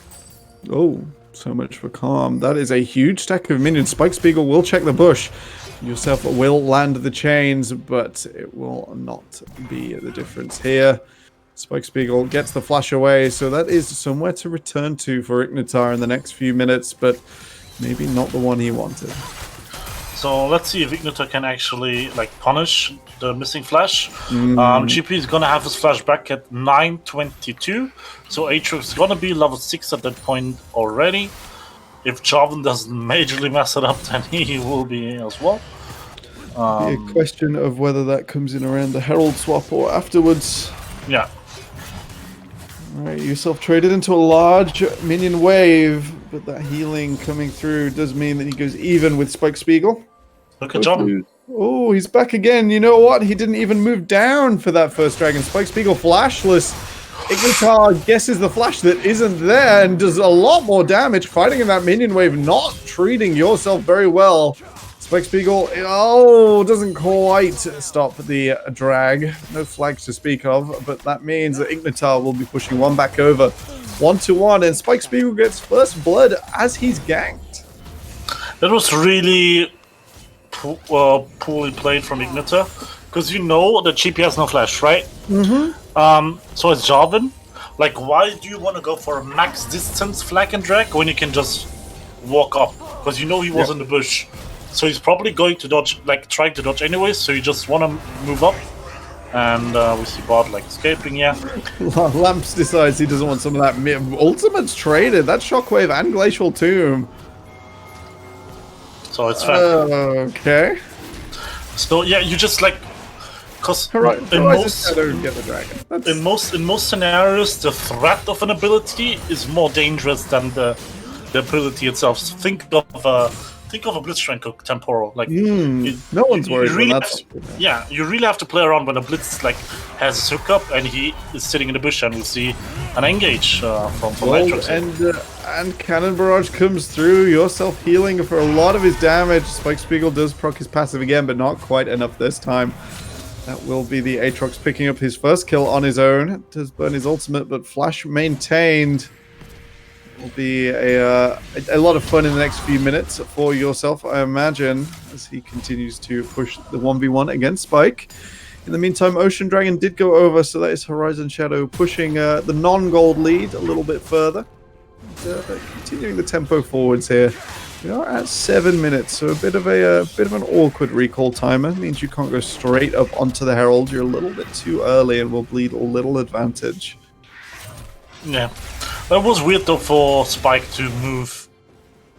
Oh, so much for calm. That is a huge stack of minions. Spike Spiegel will check the bush. Yourself will land the chains, but it will not be the difference here. Spike Spiegel gets the flash away, so that is somewhere to return to for Ignitar in the next few minutes, but maybe not the one he wanted. So let's see if Ignitar can actually punish the missing flash. GP is gonna have his flash back at 9:22, so Aatrox is gonna be level 6 at that point already. If Jarvan doesn't majorly mess it up, then he will be as well. A question of whether that comes in around the Herald swap or afterwards. Yeah. Alright, yourself traded into a large minion wave, but that healing coming through does mean that he goes even with Spike Spiegel. Look at Jarvan. Oh, he's back again. You know what? He didn't even move down for that first dragon. Spike Spiegel flashless. Ignitar guesses the flash that isn't there and does a lot more damage fighting in that minion wave, not treating yourself very well. Spike Spiegel, doesn't quite stop the drag. No flags to speak of, but that means that Ignitar will be pushing one back over 1-1, and Spike Spiegel gets first blood as he's ganked. That was really poorly played from Ignitar, because you know that GP has no flash, right? So it's Jarvan. Why do you want to go for a max distance flag and drag when you can just walk up? Because you know he was in the bush. So he's probably going to dodge, trying to dodge anyways, so you just want to move up. And we see Bard escaping, yeah. Lamps decides he doesn't want some of that. Ultimate's traded. That's Shockwave and Glacial Tomb. So it's fair. Okay. So yeah, you just because in most scenarios, the threat of an ability is more dangerous than the ability itself. So think of a Blitzcrank Cook temporal. No one's worried about that. You really have to play around when a Blitz has his hookup and he is sitting in the bush, and we see an engage from Aatrox. And Cannon Barrage comes through. Yourself healing for a lot of his damage. Spike Spiegel does proc his passive again, but not quite enough this time. That will be the Aatrox picking up his first kill on his own. Does burn his ultimate, but flash maintained. Will be a lot of fun in the next few minutes for yourself, I imagine, as he continues to push the 1v1 against Spike. In the meantime, Ocean Dragon did go over, so that is Horizon Shadow pushing the non-gold lead a little bit further. Continuing the tempo forwards here. We are at 7 minutes, so a bit of an awkward recall timer. It means you can't go straight up onto the Herald. You're a little bit too early and will bleed a little advantage. Yeah. That was weird though for Spike to move,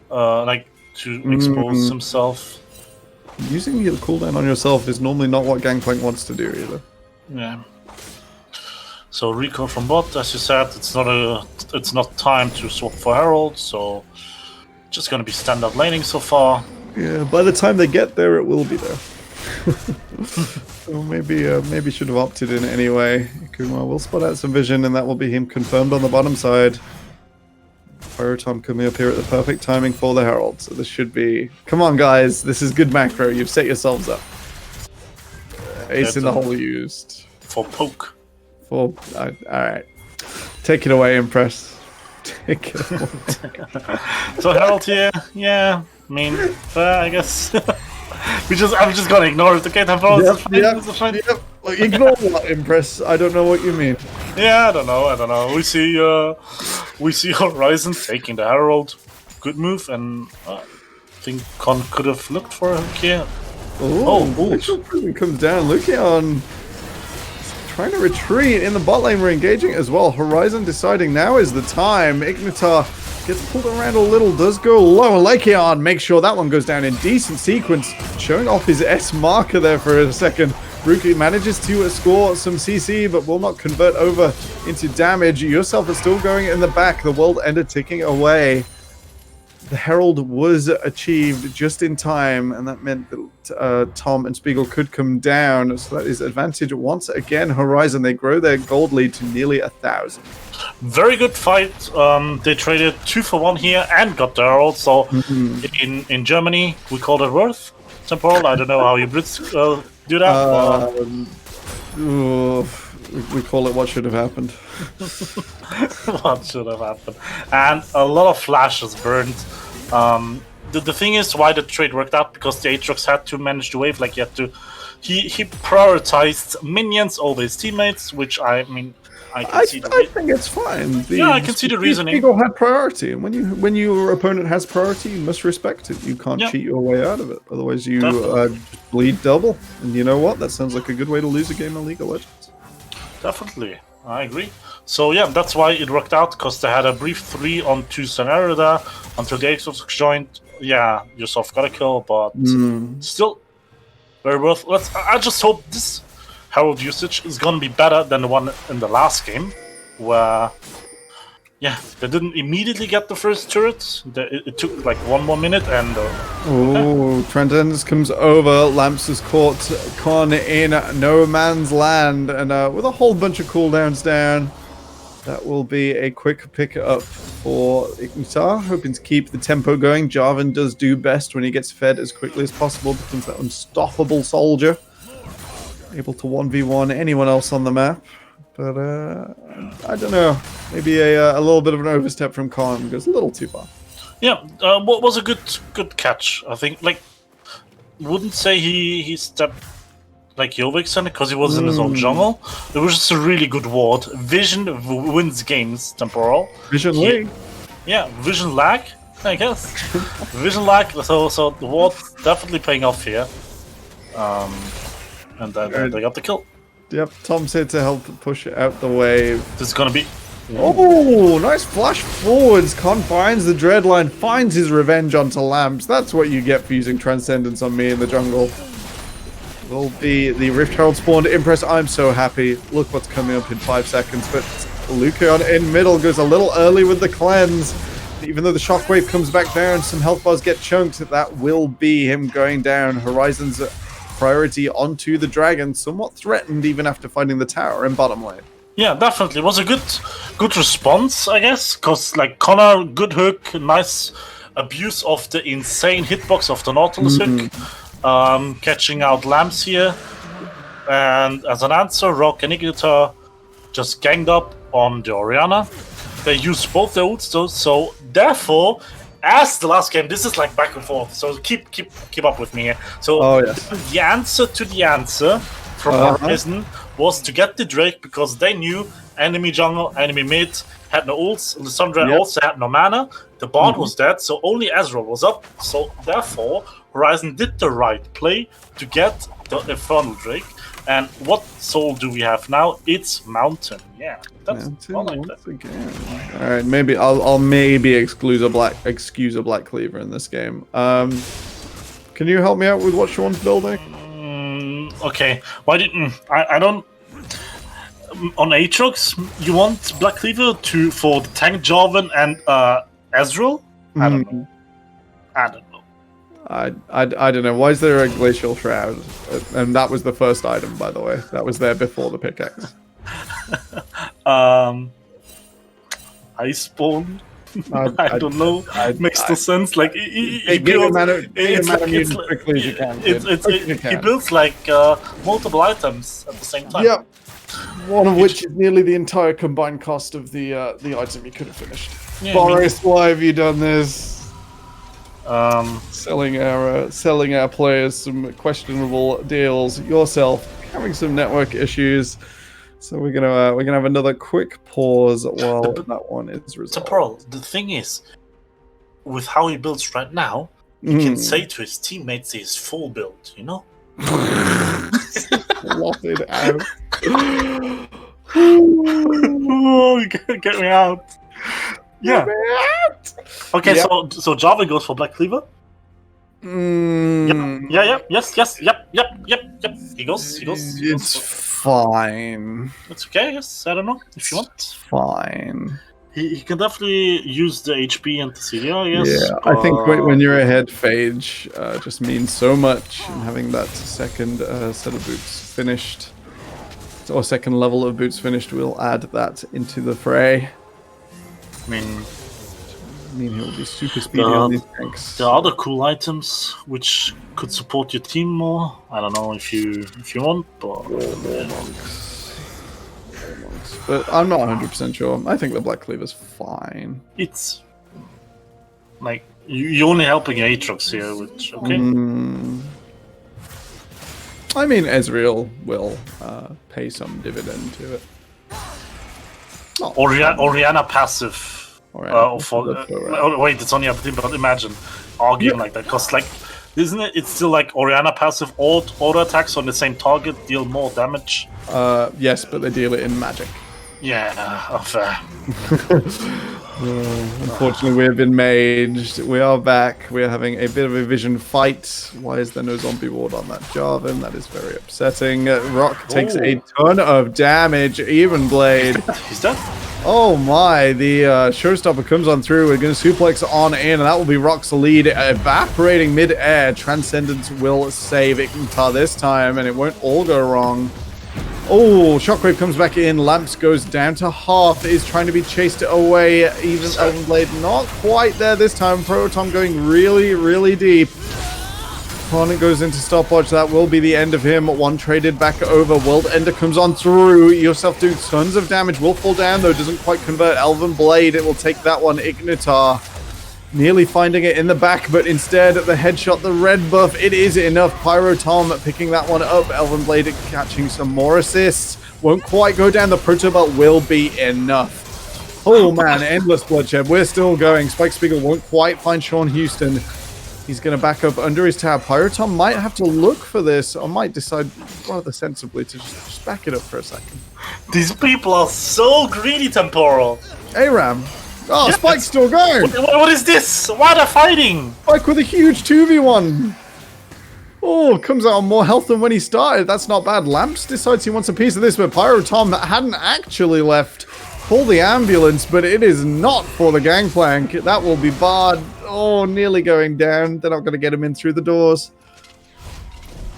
to expose himself. Using your cooldown on yourself is normally not what Gangplank wants to do either. Yeah. So recall from bot, as you said, it's not time to swap for Herald, so just gonna be standard laning so far. Yeah, by the time they get there, it will be there. So maybe should have opted in anyway. Kuma will spot out some vision, and that will be him confirmed on the bottom side. Pyrotom coming up here at the perfect timing for the Herald. So this should be... Come on, guys. This is good macro. You've set yourselves up. Ace in the hole used. For poke. Alright. Take it away, Impress. ridiculous. So Herald here, yeah. I mean, I guess I'm just gonna ignore it. Okay, Temporal, it's fine. Yep. Like, ignore what, Impress? I don't know what you mean. Yeah, I don't know. We see Horizon taking the Herald. Good move, and I think Con could have looked for him here. Glacial Prison comes down. Lucian trying to retreat in the bot lane. We're engaging as well. Horizon deciding now is the time. Ignitar gets pulled around a little, does go low. Lycion makes sure that one goes down in decent sequence, showing off his S marker there for a second. Rookie manages to score some CC, but will not convert over into damage. Yourself is still going in the back. The World Ender ticking away. The Herald was achieved just in time, and that meant that Tom and Spiegel could come down. So that is advantage once again. Horizon, they grow their gold lead to nearly 1,000. Very good fight. They traded 2 for 1 here and got the Herald. So in Germany, we call it worth. Temporal. I don't know how you Brits do that. We call it what should have happened. What should have happened? And a lot of flashes burned. The thing is why the trade worked out, because the Aatrox had to manage the wave. Like he prioritized minions over his teammates, which I mean, I think it's fine. I can see the reasoning. Spiegel had priority, and when your opponent has priority, you must respect it. You can't cheat your way out of it, otherwise you bleed double. And you know what? That sounds like a good way to lose a game of League of Legends. Definitely, I agree. So yeah, that's why it worked out, because they had a brief 3-on-2 scenario there until the Aatrox joined. Yeah, yourself got a kill, but still very worth. I just hope this Herald usage is gonna be better than the one in the last game, where they didn't immediately get the first turret. It took like 1 more minute, and Transcendence comes over. Lamps has caught Con in no man's land, and with a whole bunch of cooldowns down, that will be a quick pick up for Ignitar, hoping to keep the tempo going. Jarvan does do best when he gets fed as quickly as possible, becomes that unstoppable soldier, able to 1v1 anyone else on the map. But I don't know, maybe a little bit of an overstep from Con, goes a little too far. Yeah, what was a good catch, I think. Like, wouldn't say he stepped like Yovix because he was in his own jungle. It was just a really good ward. Vision wins games, Temporal. Vision lag. Yeah, vision lag, I guess. Vision lag, so the ward definitely paying off here. And then they got the kill. Yep, Tom's here to help push out the wave. This is gonna be... Oh, nice flash forwards. Con finds the Dreadline, finds his revenge onto Lamps. That's what you get for using Transcendence on me in the jungle. Will be the Rift Herald spawned. Impress, I'm so happy. Look what's coming up in 5 seconds. But Lucian in middle goes a little early with the cleanse. Even though the shockwave comes back down, some health bars get chunked. That will be him going down. Horizon's priority onto the dragon, somewhat threatened even after finding the tower in bottom lane. Yeah, definitely. It was a good response, I guess, because like Connor, good hook, nice abuse of the insane hitbox of the Nautilus hook. Catching out Lamps here, and as an answer, Rock and Ignitar just ganged up on the Orianna. They used both their ults though, so therefore, as the last game, this is like back and forth. So keep up with me here. So the answer to the answer from Horizon was to get the Drake, because they knew enemy jungle, enemy mid had no ults. Lissandra also had no mana. The bard was dead, so only Ezreal was up. So therefore, Horizon did the right play to get the Infernal Drake. And what soul do we have now? It's Mountain. Yeah, that's Mountain once again. All right, maybe I'll maybe excuse a black cleaver in this game. Can you help me out with what Sean's building? Okay. Why didn't I don't on Aatrox? You want black cleaver for the tank Jarvan and Ezreal? I don't know. I don't know. Why is there a glacial shroud? And that was the first item, by the way. That was there before the pickaxe. Ice spawn. I don't know. Makes no sense. Like he builds multiple items at the same time. Yep. One of which is nearly the entire combined cost of the item you could have finished. Yeah, Boris, why have you done this? I Selling our players some questionable deals. Yourself having some network issues. So we're gonna have another quick pause while that one is resolved. Pearl, the thing is, with how he builds right now, he can say to his teammates he's full build, you know? Slotted out. Oh, get me out. Yeah. Okay, Yep. so Java goes for Black Cleaver. Yep. He goes. It's fine. It's okay. Yes, I don't know if you want. Fine. He can definitely use the HP and the CDR, I guess. Yeah, I think when you're ahead, Phage just means so much. And having that second set of boots finished, or second level of boots finished, will add that into the fray. I mean, he'll be super speedy on these tanks. there are other cool items which could support your team more. I don't know if you want, but But I'm not 100% sure. I think the Black Cleaver's fine. it's like you're only helping your Aatrox here, which okay. I mean, Ezreal will pay some dividend to it. Oriana passive. Oriana. Wait, it's only a team, but imagine arguing like that, because like, isn't it? It's still like Oriana passive auto attacks on the same target deal more damage. Yes, but they deal it in magic. Yeah, fair. Unfortunately, we have been maged. We are back. We are having a bit of a vision fight. Why is there no zombie ward on that Jarvan? That is very upsetting. Rock takes a ton of damage. Even Blade. He's dead. Oh my, the showstopper comes on through. We're going to suplex on in, and that will be Rock's lead. Evaporating mid-air. Transcendence will save Ignitar this time, and it won't all go wrong. Oh, Shockwave comes back in. Lamps goes down to half. Is trying to be chased away. Even Elvenblade not quite there this time. Protom going really, really deep. Opponent goes into stopwatch. That will be the end of him. One traded back over. World Ender comes on through. Yourself doing tons of damage. Will fall down though. Doesn't quite convert. Elvenblade. It will take that one. Ignitar nearly finding it in the back, but instead the headshot, the red buff, it is enough. Pyrotom picking that one up. Elvenblade catching some more assists. Won't quite go down. The Protobelt will be enough. Oh man, endless bloodshed. We're still going. Spike Spiegel won't quite find Sean Houston. He's going to back up under his tower. Pyrotom might have to look for this, or might decide rather sensibly to just back it up for a second. These people are so greedy, Temporal. Aram. Oh, yes. Spike's still going! What is this? Why are they fighting? Spike with a huge 2v1. Oh, comes out on more health than when he started. That's not bad. Lamps decides he wants a piece of this, but Pyrotom hadn't actually left. Pull the ambulance, but it is not for the gangplank. That will be barred. Oh, nearly going down. They're not going to get him in through the doors.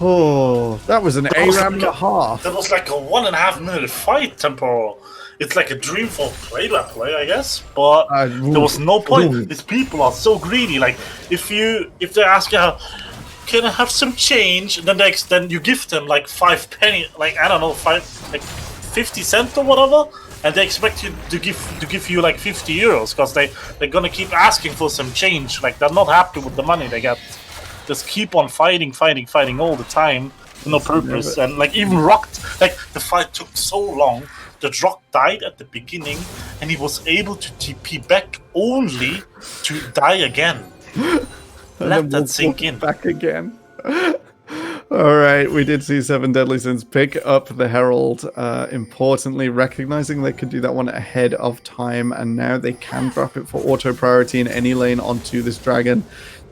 Oh, that was an ARAM and a half. That was like a 1.5 minute fight, Temporal. It's like a dream for play-by-play, I guess. But there was no point. These people are so greedy. Like, if they ask you, can I have some change? Then you give them like 5 penny, like I don't know, 50 cents or whatever, and they expect you to give you like 50 euros because they're gonna keep asking for some change. Like they're not happy with the money they get. Just keep on fighting all the time, no purpose. And like even Rock, like the fight took so long. The Rock died at the beginning, and he was able to TP back only to die again. Let that sink in. Back again. All right, we did see 7 Deadly Sins pick up the Herald, importantly recognizing they could do that one ahead of time, and now they can drop it for auto priority in any lane onto this dragon.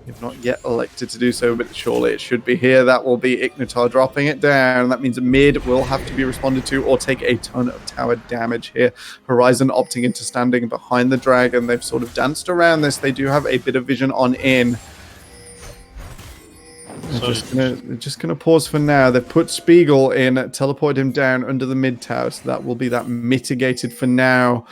They've not yet elected to do so, but surely it should be here. That will be Ignitar dropping it down. That means mid will have to be responded to or take a ton of tower damage here. Horizon opting into standing behind the dragon. They've sort of danced around this. They do have a bit of vision on in. They're just gonna pause for now. They've put Spiegel in, teleport him down under the mid tower, so that will be that mitigated for now.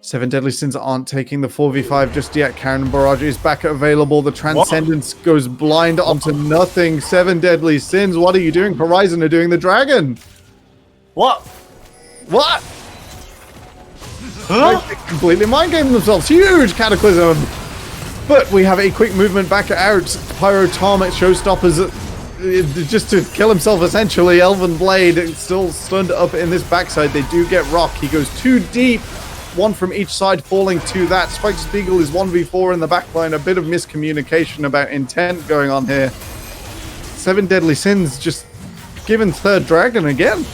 7 Deadly Sins aren't taking the 4v5 just yet. Karen Barrage is back available. The Transcendence goes blind onto nothing. 7 Deadly Sins, what are you doing? Horizon are doing the dragon. What? What? Huh? They completely mind game themselves. Huge cataclysm. But we have a quick movement back out. Pyrotomic showstoppers just to kill himself essentially. Elven Blade still stunned up in this backside. They do get rock. He goes too deep. One from each side falling to that. Spike Spiegel is 1v4 in the backline. A bit of miscommunication about intent going on here. 7 Deadly Sins just given third dragon again.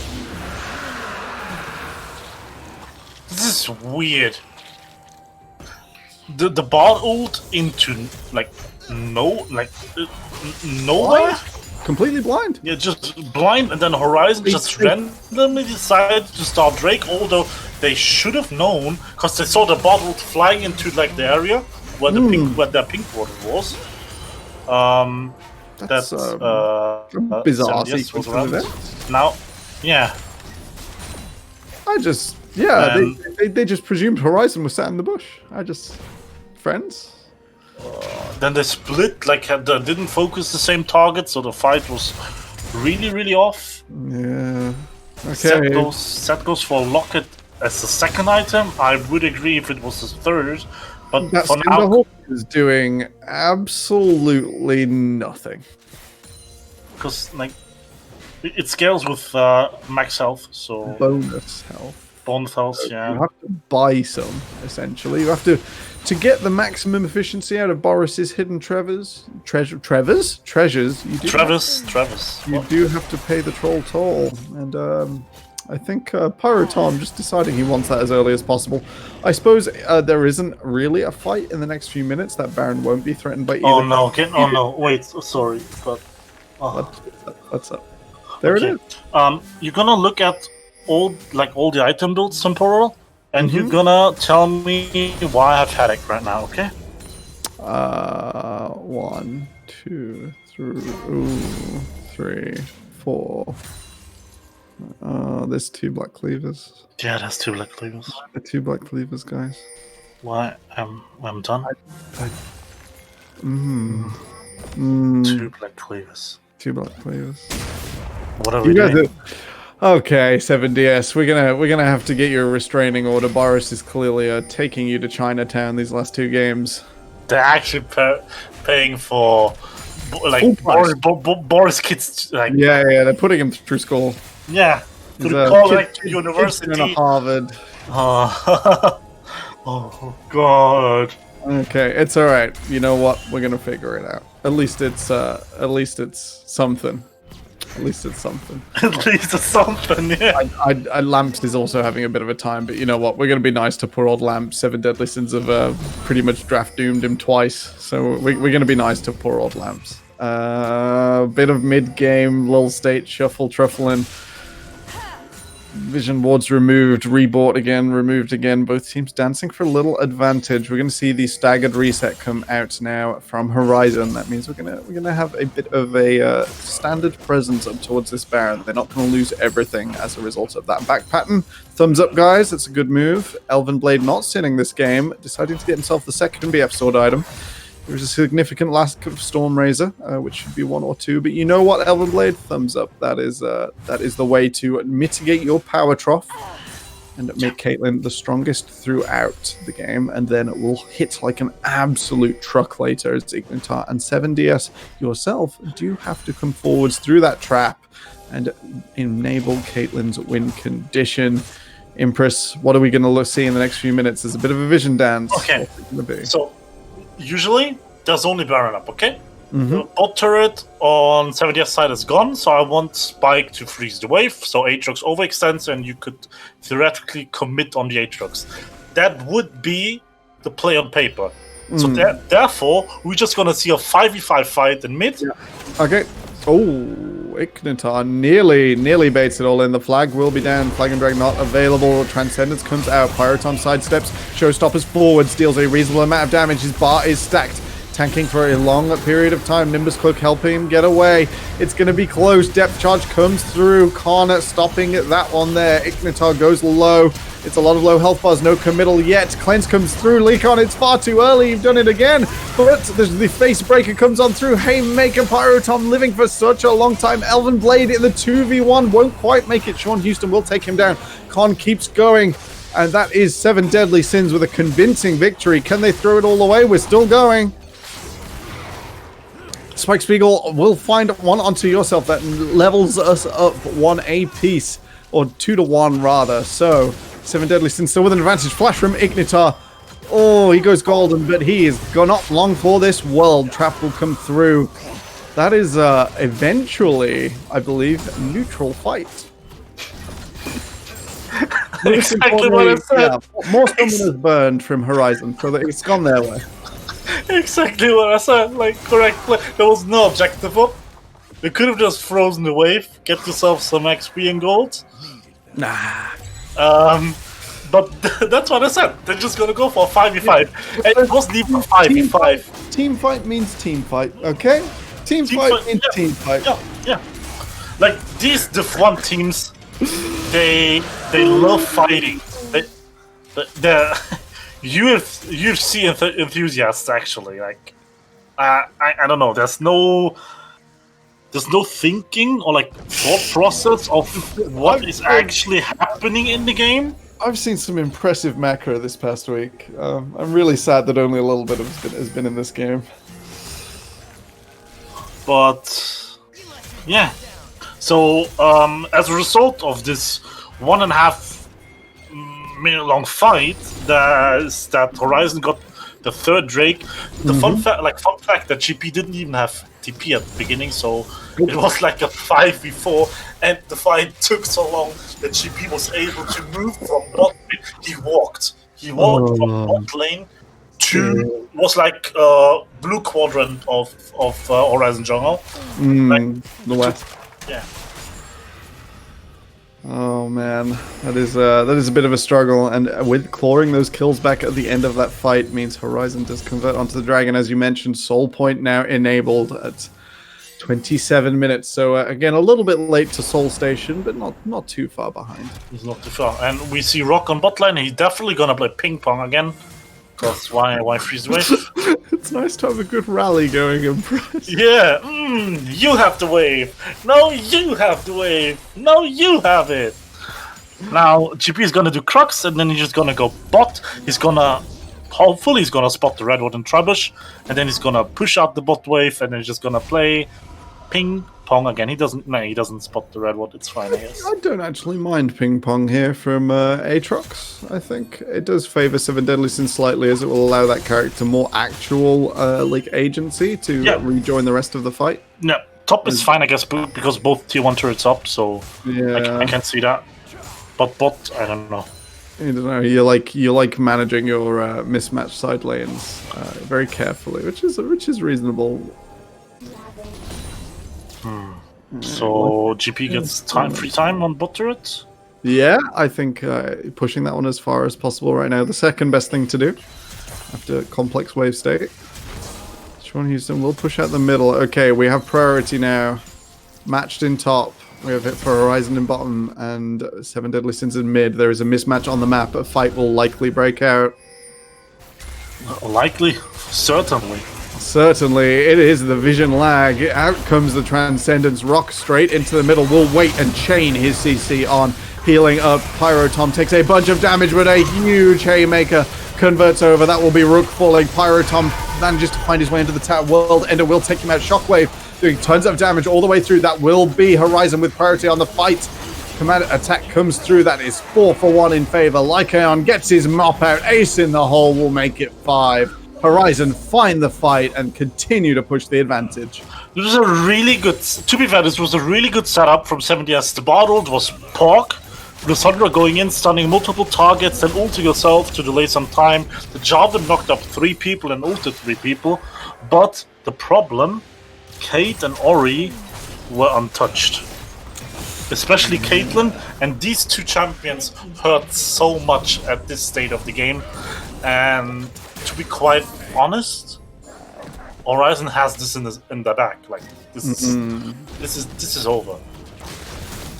This is weird. The bot ult into nowhere. Blind. Completely blind. Yeah, just blind, and then Horizon just randomly decided to start Drake. Although they should have known, because they saw the bot ult flying into like the area where the pink water was. That's Yes, bizarre was sequence of around. events. Now, yeah. They just presumed Horizon was sat in the bush. Friends. Then they split, they didn't focus the same target, so the fight was really, really off. Yeah. Okay. Set goes for Locket as the second item. I would agree if it was the third, but That for now, Cinderhawk is doing absolutely nothing. because it scales with max health, so Bonus health. bonus health. You Yeah, have to buy some, essentially. You have to get the maximum efficiency out of Boris's hidden treasures. You Travis. You do have to pay the troll toll, and I think Pyrotom just deciding he wants that as early as possible. I suppose there isn't really a fight in the next few minutes. That Baron won't be threatened by either. Oh no! Wait, sorry, but What's up? There okay. it is. You're gonna look at all the item builds temporal, and you're gonna tell me why I have headache right now, okay? 1, 2, 3, 4. There's 2 black cleavers. Yeah, that's 2 black cleavers. The 2 black cleavers, guys. Why I'm done. 2 black cleavers. 2 black cleavers. What are we doing? Okay, 7DS. We're gonna have to get you a restraining order. Boris is clearly taking you to Chinatown these last 2 games. They're actually paying for Boris kids. Yeah, they're putting him through school. Yeah, to He's the a college kid university. in Harvard. Oh God. Okay, it's all right. You know what? We're gonna figure it out. At least it's something. At least it's something. At least it's something. Yeah. I Lamps is also having a bit of a time, but you know what? We're gonna be nice to poor old Lamps. 7 Deadly Sins have pretty much draft doomed him twice, so we're gonna be nice to poor old Lamps. Bit of mid-game, little state shuffle, truffling. Vision wards removed, rebought again, removed again. Both teams dancing for a little advantage. We're going to see the staggered reset come out now from Horizon. That means we're gonna have a bit of a standard presence up towards this Baron. They're not going to lose everything as a result of that back pattern. Thumbs up, guys. That's a good move. Elven Blade not sinning this game, deciding to get himself the second BF sword item. There's a significant lack of Storm Razor, which should be 1 or 2. But you know what, Elven Blade? Thumbs up. That is the way to mitigate your power trough and make Caitlyn the strongest throughout the game. And then it will hit like an absolute truck later as Ignitar and 7DS yourself do have to come forwards through that trap and enable Caitlyn's win condition. Empress, what are we going to see in the next few minutes? There's a bit of a vision dance. Okay. What's it gonna be? So usually there's only Baron up, okay? The bot turret on 7DS side is gone, so I want Spike to freeze the wave, so Aatrox overextends and you could theoretically commit on the Aatrox. That would be the play on paper. So therefore, we're just gonna see a 5v5 fight in mid. Yeah. Okay. Oh, Ignitar nearly baits it all in. The flag will be down. Flag and drag not available. Transcendence comes out. Pyrotom sidesteps. Showstoppers forwards. Deals a reasonable amount of damage. His bar is stacked. Tanking for a long period of time. Nimbus Cloak helping him get away. It's going to be close. Depth charge comes through. Kana stopping that one there. Ignitar goes low. It's a lot of low health bars, no committal yet. Cleanse comes through. Leakon, it's far too early. You've done it again. But the face breaker comes on through. Haymaker, Pyrotom living for such a long time. Elven Blade in the 2v1 won't quite make it. Sean Houston will take him down. Con keeps going. And that is 7 Deadly Sins with a convincing victory. Can they throw it all away? We're still going. Spike Spiegel will find one onto yourself that levels us up 1 apiece. Or 2-1 rather. So 7 Deadly Sins still with an advantage. Flash from Ignitar. Oh, he goes golden, but he is not long for this world. Trap will come through. That is eventually, I believe, neutral fight. Exactly what I said. Yeah, more summoners burned from Horizon, so that it's gone their way. Exactly what I said. Like, correct play. There was no objective up. You could have just frozen the wave, get yourself some XP and gold. Nah. But that's what I said. They're just gonna go for a 5v5. It wasn't even a 5v5. Team fight means team fight, okay? Team fight means team fight. Yeah. Like these Div 1 teams, they love fighting. They're UFC enthusiasts actually. Like I don't know. There's no thinking or like thought process of what is actually happening in the game. I've seen some impressive macro this past week. I'm really sad that only a little bit of it has been in this game. But yeah, so as a result of this 1.5 minute long fight, that Horizon got the 3rd Drake. The fun fact that GP didn't even have TP at the beginning, so it was like a 5v4, and the fight took so long that GP was able to move from bot lane. He walked from bot lane to was like blue quadrant of Horizon jungle. The west. Yeah. Oh man, that is a bit of a struggle, and with clawing those kills back at the end of that fight means Horizon does convert onto the dragon, as you mentioned. Soul Point now enabled at 27 minutes, so again a little bit late to Soul Station, but not too far behind. He's not too far, and we see Rock on bot lane. He's definitely gonna play ping pong again. Because why freeze the wave? It's nice to have a good rally going in press. Yeah, you have the wave. No, you have the wave. No, you have it. Now GP is gonna do Crux, and then he's just gonna go bot. Hopefully he's gonna spot the Redwood and Trebush, and then he's gonna push out the bot wave, and then he's just gonna play ping pong again. He doesn't spot the Redwood. It's fine, I guess. I don't actually mind ping pong here from Aatrox. I think it does favor 7 Deadly Sins slightly, as it will allow that character more actual like agency to rejoin the rest of the fight. No, top is fine, I guess, because both tier 1 turrets up, so yeah. I can see that. But bot, I don't know. I don't know. You like managing your mismatched side lanes very carefully, which is reasonable. So GP gets free time on bot turret? Yeah, I think pushing that one as far as possible right now. The second best thing to do after complex wave state. Sean Houston will push out the middle. Okay, we have priority now. Matched in top. We have it for Horizon in bottom and 7 Deadly Sins in mid. There is a mismatch on the map. A fight will likely break out. Likely? Certainly. Certainly, it is the vision lag. Out comes the Transcendence. Rock straight into the middle. Will wait and chain his CC on. Healing up. Pyrotom takes a bunch of damage, but a huge Haymaker converts over. That will be Rook falling. Pyrotom manages to find his way into the tower. World Ender will take him out. Shockwave doing tons of damage all the way through. That will be Horizon with priority on the fight. Command attack comes through. That is 4 for 1 in favor. Lycaon gets his mop out. Ace in the hole will make it 5. Horizon find the fight and continue to push the advantage. This was a really good, to be fair, this was a really good setup from 70S. The Bardold was Pork, Lysandra going in, stunning multiple targets, then ulting yourself to delay some time. The Jarvan knocked up 3 people and ulted 3 people, but the problem, Kate and Ori were untouched. Especially Caitlyn, and these 2 champions hurt so much at this state of the game, and to be quite honest, Horizon has this in their back. Like this is over.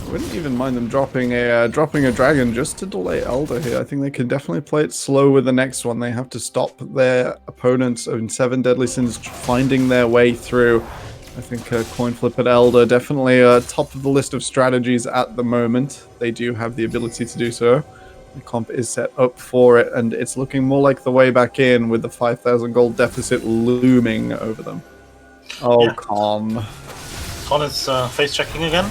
I wouldn't even mind them dropping a dragon just to delay Elder here. I think they can definitely play it slow with the next one. They have to stop their opponents in 7 Deadly Sins finding their way through. I think Coin Flip at Elder definitely top of the list of strategies at the moment. They do have the ability to do so. The comp is set up for it, and it's looking more like the way back in with the 5,000 gold deficit looming over them. Oh, Yeah. Con. Con is face checking again.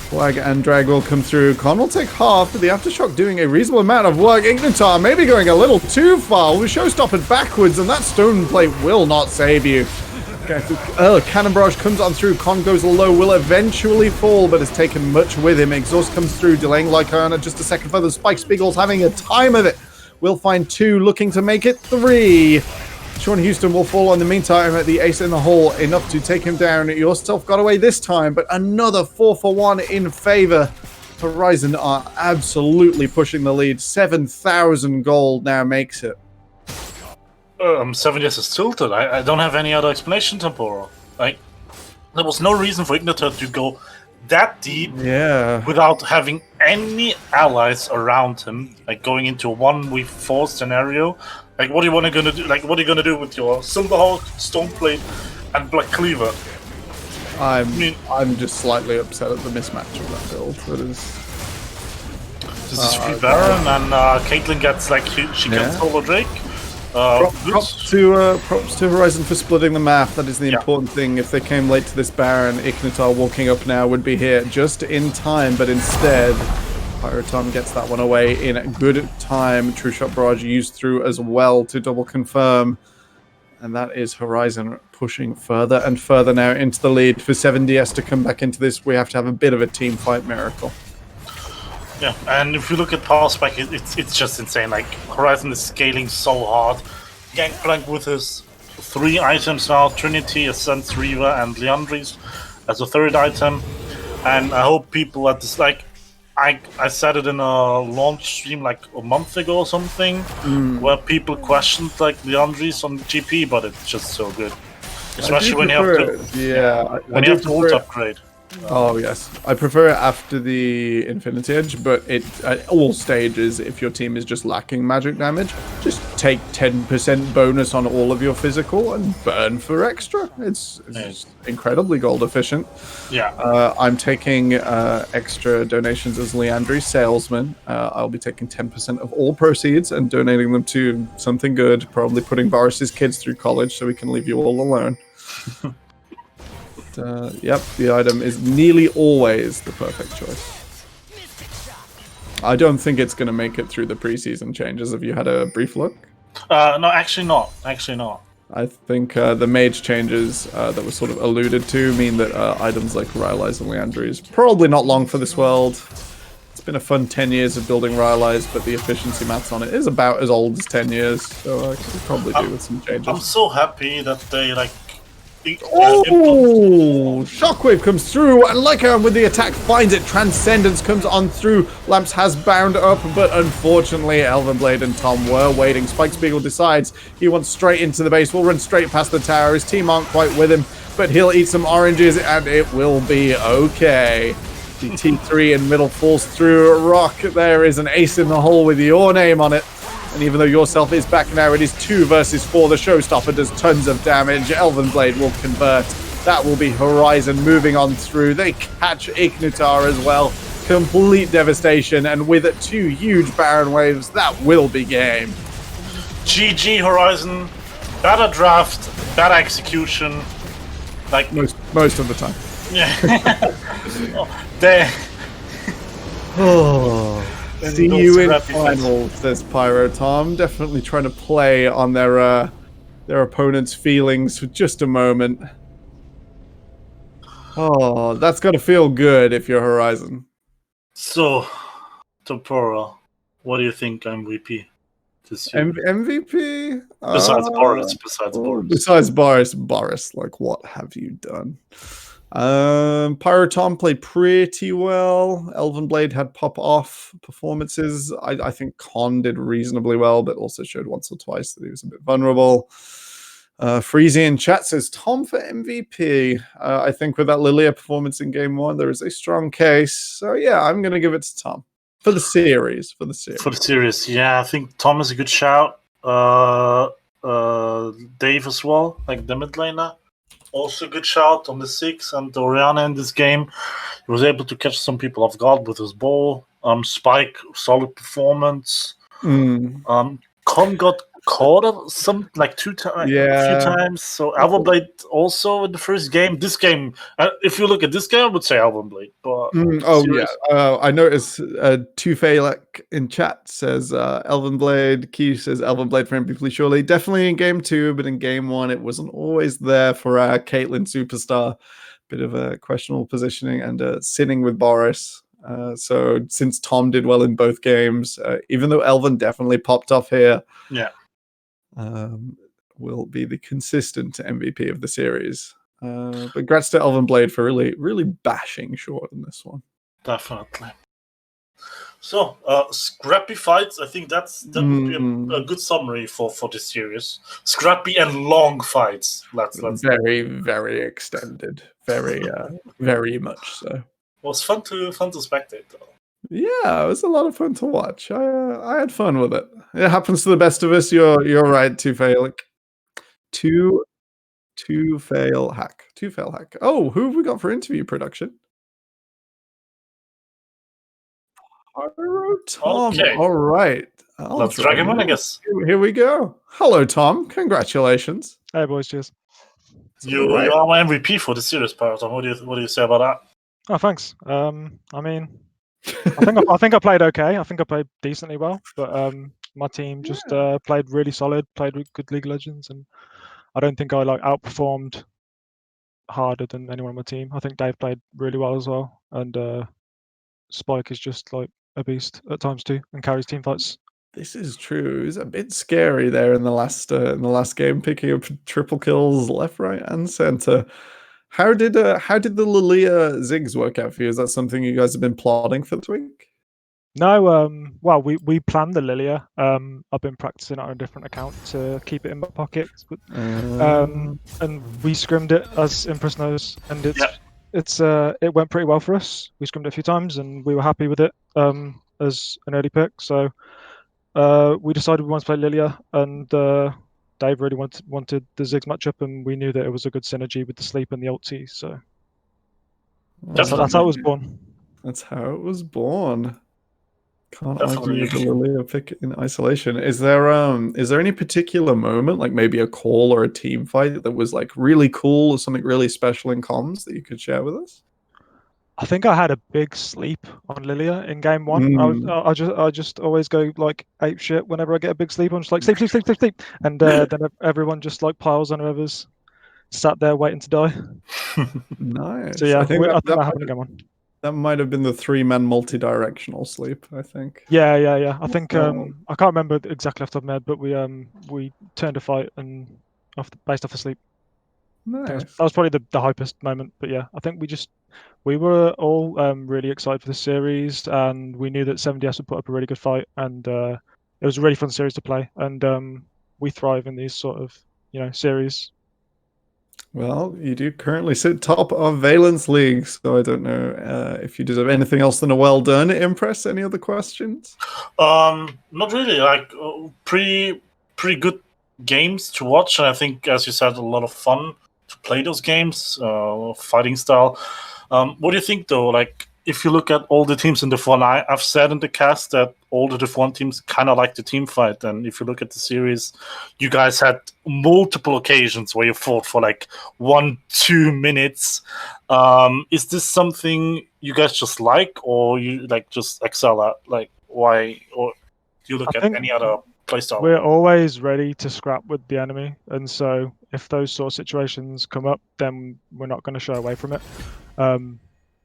Flag and drag will come through. Con will take half, but the Aftershock doing a reasonable amount of work. Ignitar maybe going a little too far. We'll showstop it backwards, and that stone plate will not save you. Cannon Barrage comes on through. Con goes low, will eventually fall, but has taken much with him. Exhaust comes through, delaying Lycaona just a second further. Spike Spiegel's having a time of it. Will find 2, looking to make it 3. Sean Houston will fall in the meantime at the ace in the hole, enough to take him down. Yourself got away this time, but another 4 for 1 in favor. Horizon are absolutely pushing the lead. 7,000 gold now makes it. 7 years is tilted. I don't have any other explanation, Tempora. Like, there was no reason for Ignitor to go that deep without having any allies around him, like going into a 1v4 scenario. Like, what are you gonna do? Like, what are you gonna do with your Silverhawk, Stoneplate, and Black Cleaver? I'm just slightly upset at the mismatch of that build. That is. This is free Baron, and Caitlyn gets like she gets Solo Drake. Props to Horizon for splitting the map. That is the important thing. If they came late to this Baron, Ignitar walking up now would be here just in time, but instead, Pyrotom gets that one away in good time. True Shot Barrage used through as well to double confirm. And that is Horizon pushing further and further now into the lead. For 7DS to come back into this, we have to have a bit of a team fight miracle. Yeah, and if you look at Power Spike, it's just insane. Like, Horizon is scaling so hard. Gangplank with his 3 items now, Trinity, Ascent, Reaver, and Leandris as a 3rd item. And I hope people at this, like, I said it in a launch stream like a month ago or something, where people questioned like Leandris on GP, but it's just so good. Especially when you have to, when you have to ult upgrade. Oh yes, I prefer it after the Infinity Edge, but at all stages, if your team is just lacking magic damage, just take 10% bonus on all of your physical and burn for extra. It's just incredibly gold efficient. Yeah. I'm taking extra donations as Leandri salesman. I'll be taking 10% of all proceeds and donating them to something good, probably putting Boris's kids through college so we can leave you all alone. Yep, the item is nearly always the perfect choice. I don't think it's going to make it through the preseason changes. Have you had a brief look? No, actually not. Actually not. I think the mage changes that were sort of alluded to mean that items like Rylai's and Leandri's probably not long for this world. It's been a fun 10 years of building Rylai's, but the efficiency maths on it is about as old as 10 years, so I could probably do with some changes. I'm so happy that they like. Oh! Shockwave comes through, and Lycaon with the attack finds it. Transcendence comes on through. Lamps has bound up, but unfortunately, Elvenblade and Tom were waiting. Spike Spiegel decides he wants straight into the base. Will run straight past the tower. His team aren't quite with him, but he'll eat some oranges, and it will be okay. The T3 in middle falls through. Rock, there is an ace in the hole with your name on it. And even though Yourself is back now, it is 2 versus 4. The Showstopper does tons of damage. Elvenblade will convert. That will be Horizon moving on through. They catch Ignitar as well. Complete devastation. And with 2 huge Baron waves, that will be game. GG Horizon. Better draft, better execution. Like most of the time. Yeah. They. Oh. See you in finals, says Pyro Tom. Definitely trying to play on their opponent's feelings for just a moment. Oh, that's got to feel good if you're Horizon. So, Tempora, what do you think MVP this year? MVP? Besides Boris. Besides Boris, like, what have you done? Pyro Tom played pretty well. Elvenblade had pop-off performances. I think Con did reasonably well, but also showed once or twice that he was a bit vulnerable. Freezy in chat says Tom for MVP. I think with that Lilia performance in game 1, there is a strong case. So yeah, I'm going to give it to Tom for the series. For the series, yeah, I think Tom is a good shout. Dave as well, like the mid laner, also a good shout on the 6. And Oriana in this game, he was able to catch some people off guard with his ball. Spike, solid performance. Con got caught up some like a few times. So Alvenblade also in the first game. This game, if you look at this game, I would say Alvenblade. But I noticed Tufalek in chat says Elvenblade. Key says Elvenblade for MVP surely. Definitely in game 2, but in game 1 it wasn't always there for our Caitlyn superstar. Bit of a questionable positioning and sitting with Boris. So since Tom did well in both games, even though Elven definitely popped off here, will be the consistent MVP of the series. But congrats to Elvenblade for really bashing short in this one. Definitely. So, scrappy fights. I think that would be a good summary for this series. Scrappy and long fights. Let's very extended. Very much so. It was fun to spectate, though. Yeah, it was a lot of fun to watch. I had fun with it. It happens to the best of us. You're right, Tufalek. Two fail hack. Oh, who have we got for interview production? Pyro Tom. Okay. All right. Let's drag him in, I guess. Here we go. Hello, Tom. Congratulations. Hey, boys. Cheers. You are my MVP for the series, Pyro Tom. What do you say about that? Oh, thanks. I mean, I think I played okay. I think I played decently well, but my team just played really solid, played with good League of Legends, and I don't think I outperformed harder than anyone on my team. I think Dave played really well as well, and Spike is just like a beast at times too, and carries team fights. This is true. It's a bit scary there in the last game, picking up triple kills left, right, and center. How did the Lilia Ziggs work out for you? Is that something you guys have been plotting for this week? No, well, we planned the Lilia. I've been practicing it on a different account to keep it in my pocket, but, and we scrimmed it as Impress knows, and it went pretty well for us. We scrimmed it a few times, and we were happy with it as an early pick. So we decided we wanted to play Lilia, and Dave really wanted the Ziggs matchup, and we knew that it was a good synergy with the sleep and the ulti. So that's how it was born. That's how it was born. Can't Definitely. argue with the Lilia pick in isolation. Is there any particular moment, like maybe a call or a team fight, that was like really cool or something really special in comms that you could share with us? I think I had a big sleep on Lilia in game 1. I just always go like ape shit whenever I get a big sleep. I'm just like sleep, and then everyone just like piles on whoever's sat there waiting to die. Nice. So yeah, I think that happened in game 1. That might have been the 3-man multi-directional sleep, I think. Yeah. I think I can't remember exactly off the top of my head, but we turned a fight and based off of sleep. Nice. That was probably the hypest moment. But yeah, I think we were all really excited for the series, and we knew that 7DS would put up a really good fight, and it was a really fun series to play, and we thrive in these sort of series. Well, you do currently sit top of Valence League, so I don't know if you deserve anything else than a well done. Impress, any other questions? Not really. Like pretty good games to watch, and I think, as you said, a lot of fun to play those games, fighting style. What do you think, though? Like, if you look at all the teams in Div 1, I've said in the cast that all the Div 1 teams kind of like the team fight. And if you look at the series, you guys had multiple occasions where you fought for like 1-2 minutes. Is this something you guys just like, or you like just excel at? Like, why? Or do you look at any other playstyle? We're always ready to scrap with the enemy, and so if those sort of situations come up, then we're not going to shy away from it.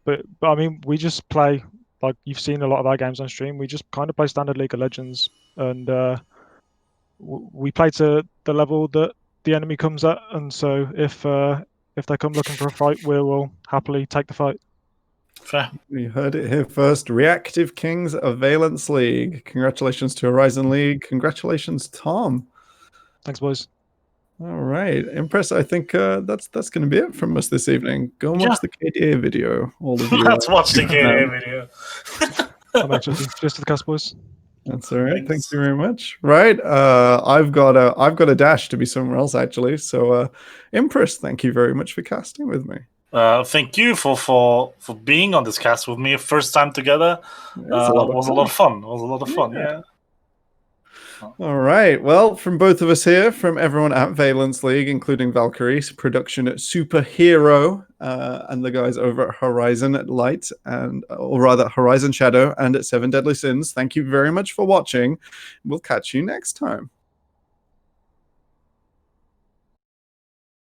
But I mean, we just play, like you've seen a lot of our games on stream, we just kind of play standard League of Legends, and we play to the level that the enemy comes at, and so if they come looking for a fight, we will happily take the fight. Fair. You heard it here first. Reactive Kings of Valence League. Congratulations to Horizon League. Congratulations, Tom. Thanks, boys. All right, Impress. I think that's going to be it from us this evening. Go and watch the KDA video. All of you. Let's watch the KDA video. I'm actually just to the cast, boys. That's all right. Thanks. Thank you very much. Right, I've got a dash to be somewhere else actually. So, Impress, thank you very much for casting with me. Thank you for being on this cast with me. First time together. It was a lot of fun. It was a lot of fun. Yeah. All right. Well, from both of us here, from everyone at Valence League, including Valkyrie's production at Superhero, and the guys over at Horizon Light, or rather Horizon Shadow, and at Seven Deadly Sins, thank you very much for watching. We'll catch you next time.